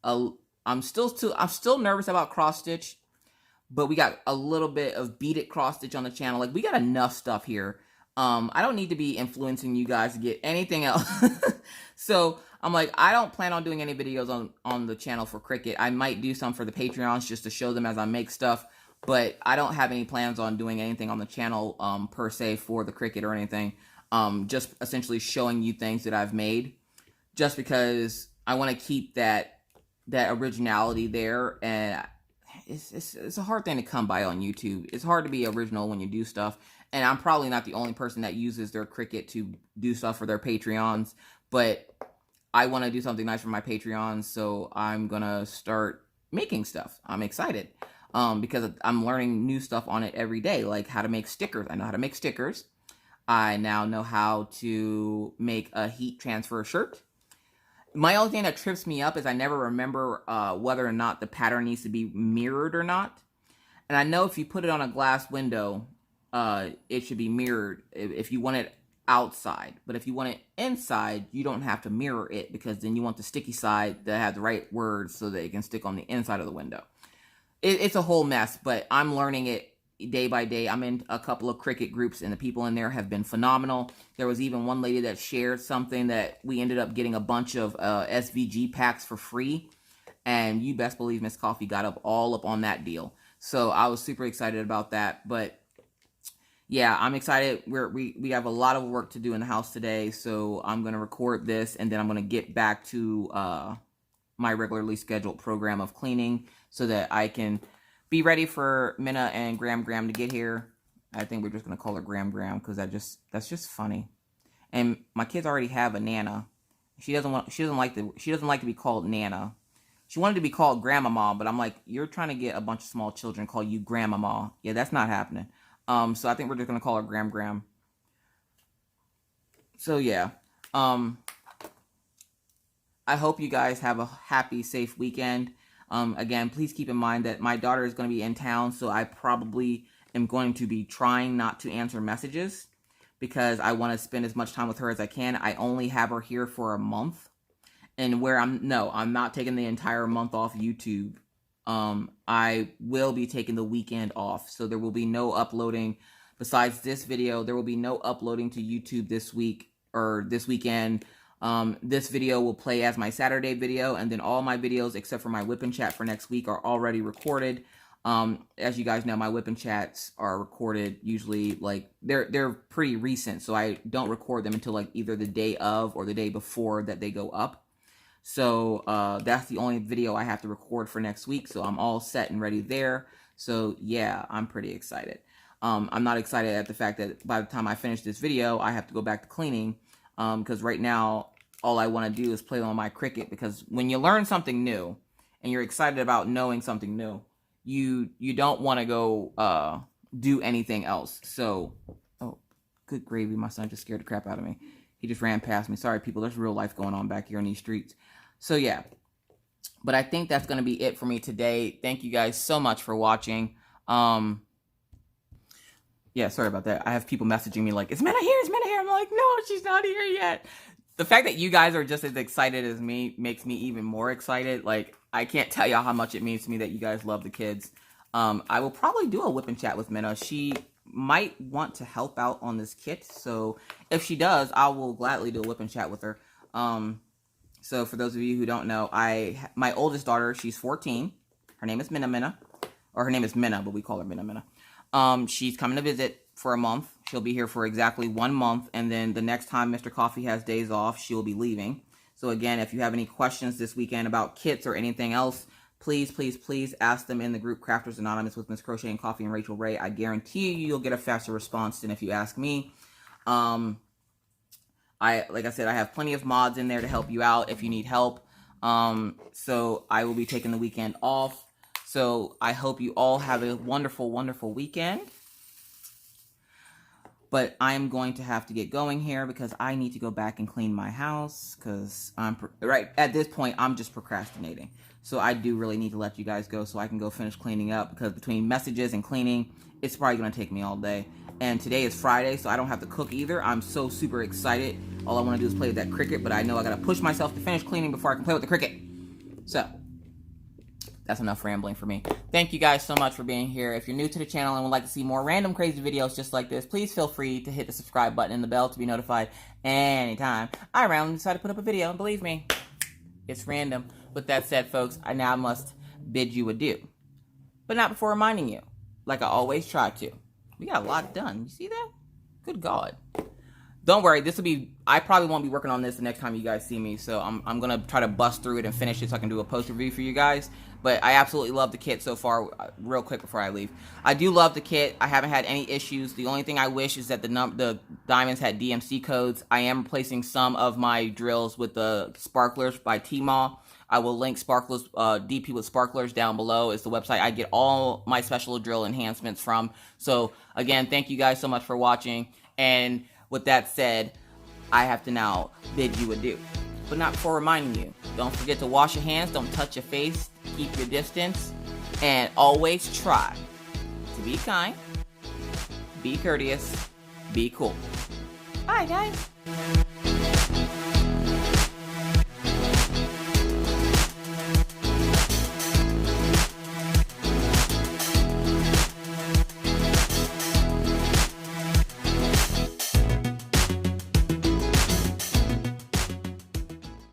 I'm still nervous about cross stitch, but we got a little bit of beaded cross stitch on the channel. Like, we got enough stuff here. I don't need to be influencing you guys to get anything else. So I'm like, I don't plan on doing any videos on the channel for Cricut. I might do some for the Patreons just to show them as I make stuff, but I don't have any plans on doing anything on the channel per se for the Cricut or anything. Just essentially showing you things that I've made, just because I want to keep that originality there, and it's a hard thing to come by on YouTube. It's hard to be original when you do stuff, and I'm probably not the only person that uses their Cricut to do stuff for their Patreons, but I want to do something nice for my Patreons, so I'm gonna start making stuff. I'm excited because I'm learning new stuff on it every day, like how to make stickers. I know how to make stickers. I now know how to make a heat transfer shirt. My only thing that trips me up is I never remember whether or not the pattern needs to be mirrored or not. And I know if you put it on a glass window, it should be mirrored if you want it outside. But if you want it inside, you don't have to mirror it, because then you want the sticky side to have the right words so that it can stick on the inside of the window. It's a whole mess, but I'm learning it day by day. I'm in a couple of Cricut groups, and the people in there have been phenomenal. There was even one lady that shared something that we ended up getting a bunch of SVG packs for free, and you best believe Miss Coffee got all up on that deal. So I was super excited about that. But yeah, I'm excited. We have a lot of work to do in the house today, so I'm going to record this, and then I'm going to get back to my regularly scheduled program of cleaning so that I can be ready for Mina and Gram to get here. I think we're just gonna call her Gram because that's just funny. And my kids already have a Nana. She doesn't like to be called Nana. She wanted to be called Grandmama, but I'm like, you're trying to get a bunch of small children call you Grandmama. Yeah, that's not happening. So I think we're just gonna call her Gram. So yeah. I hope you guys have a happy, safe weekend. Again, please keep in mind that my daughter is going to be in town, so I probably am going to be trying not to answer messages because I want to spend as much time with her as I can. I only have her here for a month, and I'm not taking the entire month off YouTube. I will be taking the weekend off, so there will be no uploading. Besides this video, there will be no uploading to YouTube this week or this weekend. This video will play as my Saturday video, and then all my videos except for my whip and chat for next week are already recorded. As you guys know, my whip and chats are recorded usually, like, they're pretty recent, so I don't record them until like either the day of or the day before that they go up. So that's the only video I have to record for next week, so I'm all set and ready there. So yeah, I'm pretty excited. I'm not excited at the fact that by the time I finish this video, I have to go back to cleaning, because right now all I want to do is play on my Cricut, because when you learn something new and you're excited about knowing something new, you don't want to go do anything else. So, oh, good gravy, my son just scared the crap out of me. He just ran past me. Sorry, people, there's real life going on back here in these streets. So yeah, but I think that's going to be it for me today. Thank you guys so much for watching. Yeah, sorry about that. I have people messaging me like, is Mina here? Is Mina here? I'm like, no, she's not here yet. The fact that you guys are just as excited as me makes me even more excited. Like, I can't tell y'all how much it means to me that you guys love the kids. I will probably do a whip and chat with Mina. She might want to help out on this kit. So if she does, I will gladly do a whip and chat with her. So for those of you who don't know, my oldest daughter, she's 14. Her name is Mina. Or her name is Mina, but we call her Mina. She's coming to visit for a month. She'll be here for exactly 1 month, and then the next time Mr. Coffee has days off, she'll be leaving. So again, if you have any questions this weekend about kits or anything else, please ask them in the group Crafters Anonymous with Miss Crocheting Coffee and Rachel Ray. I guarantee you'll get a faster response than if you ask me. Like I said, I have plenty of mods in there to help you out if you need help. So I will be taking the weekend off. So I hope you all have a wonderful, wonderful weekend. But I'm going to have to get going here because I need to go back and clean my house because right at this point, I'm just procrastinating. So I do really need to let you guys go so I can go finish cleaning up, because between messages and cleaning, it's probably going to take me all day. And today is Friday, so I don't have to cook either. I'm so super excited. All I want to do is play with that Cricut, but I know I got to push myself to finish cleaning before I can play with the Cricut. So that's enough rambling for me. Thank you guys so much for being here. If you're new to the channel and would like to see more random crazy videos just like this, please feel free to hit the subscribe button and the bell to be notified anytime I randomly decide to put up a video. And believe me, it's random. With that said, folks, I now must bid you adieu. But not before reminding you, like I always try to. We got a lot done. You see that? Good God. don't worry, this will be, I probably won't be working on this the next time you guys see me, so I'm gonna try to bust through it and finish it so I can do a post review for you guys. But I absolutely love the kit so far. Real quick before I leave, I do love the kit. I haven't had any issues. The only thing I wish is that the diamonds had DMC codes. I am replacing some of my drills with the sparklers by Tmall. I will link sparklers, DP with sparklers down below is the website I get all my special drill enhancements from. So again, thank you guys so much for watching. And with that said, I have to now bid you adieu. But not before reminding you, don't forget to wash your hands, don't touch your face, keep your distance, and always try to be kind, be courteous, be cool. Bye, guys.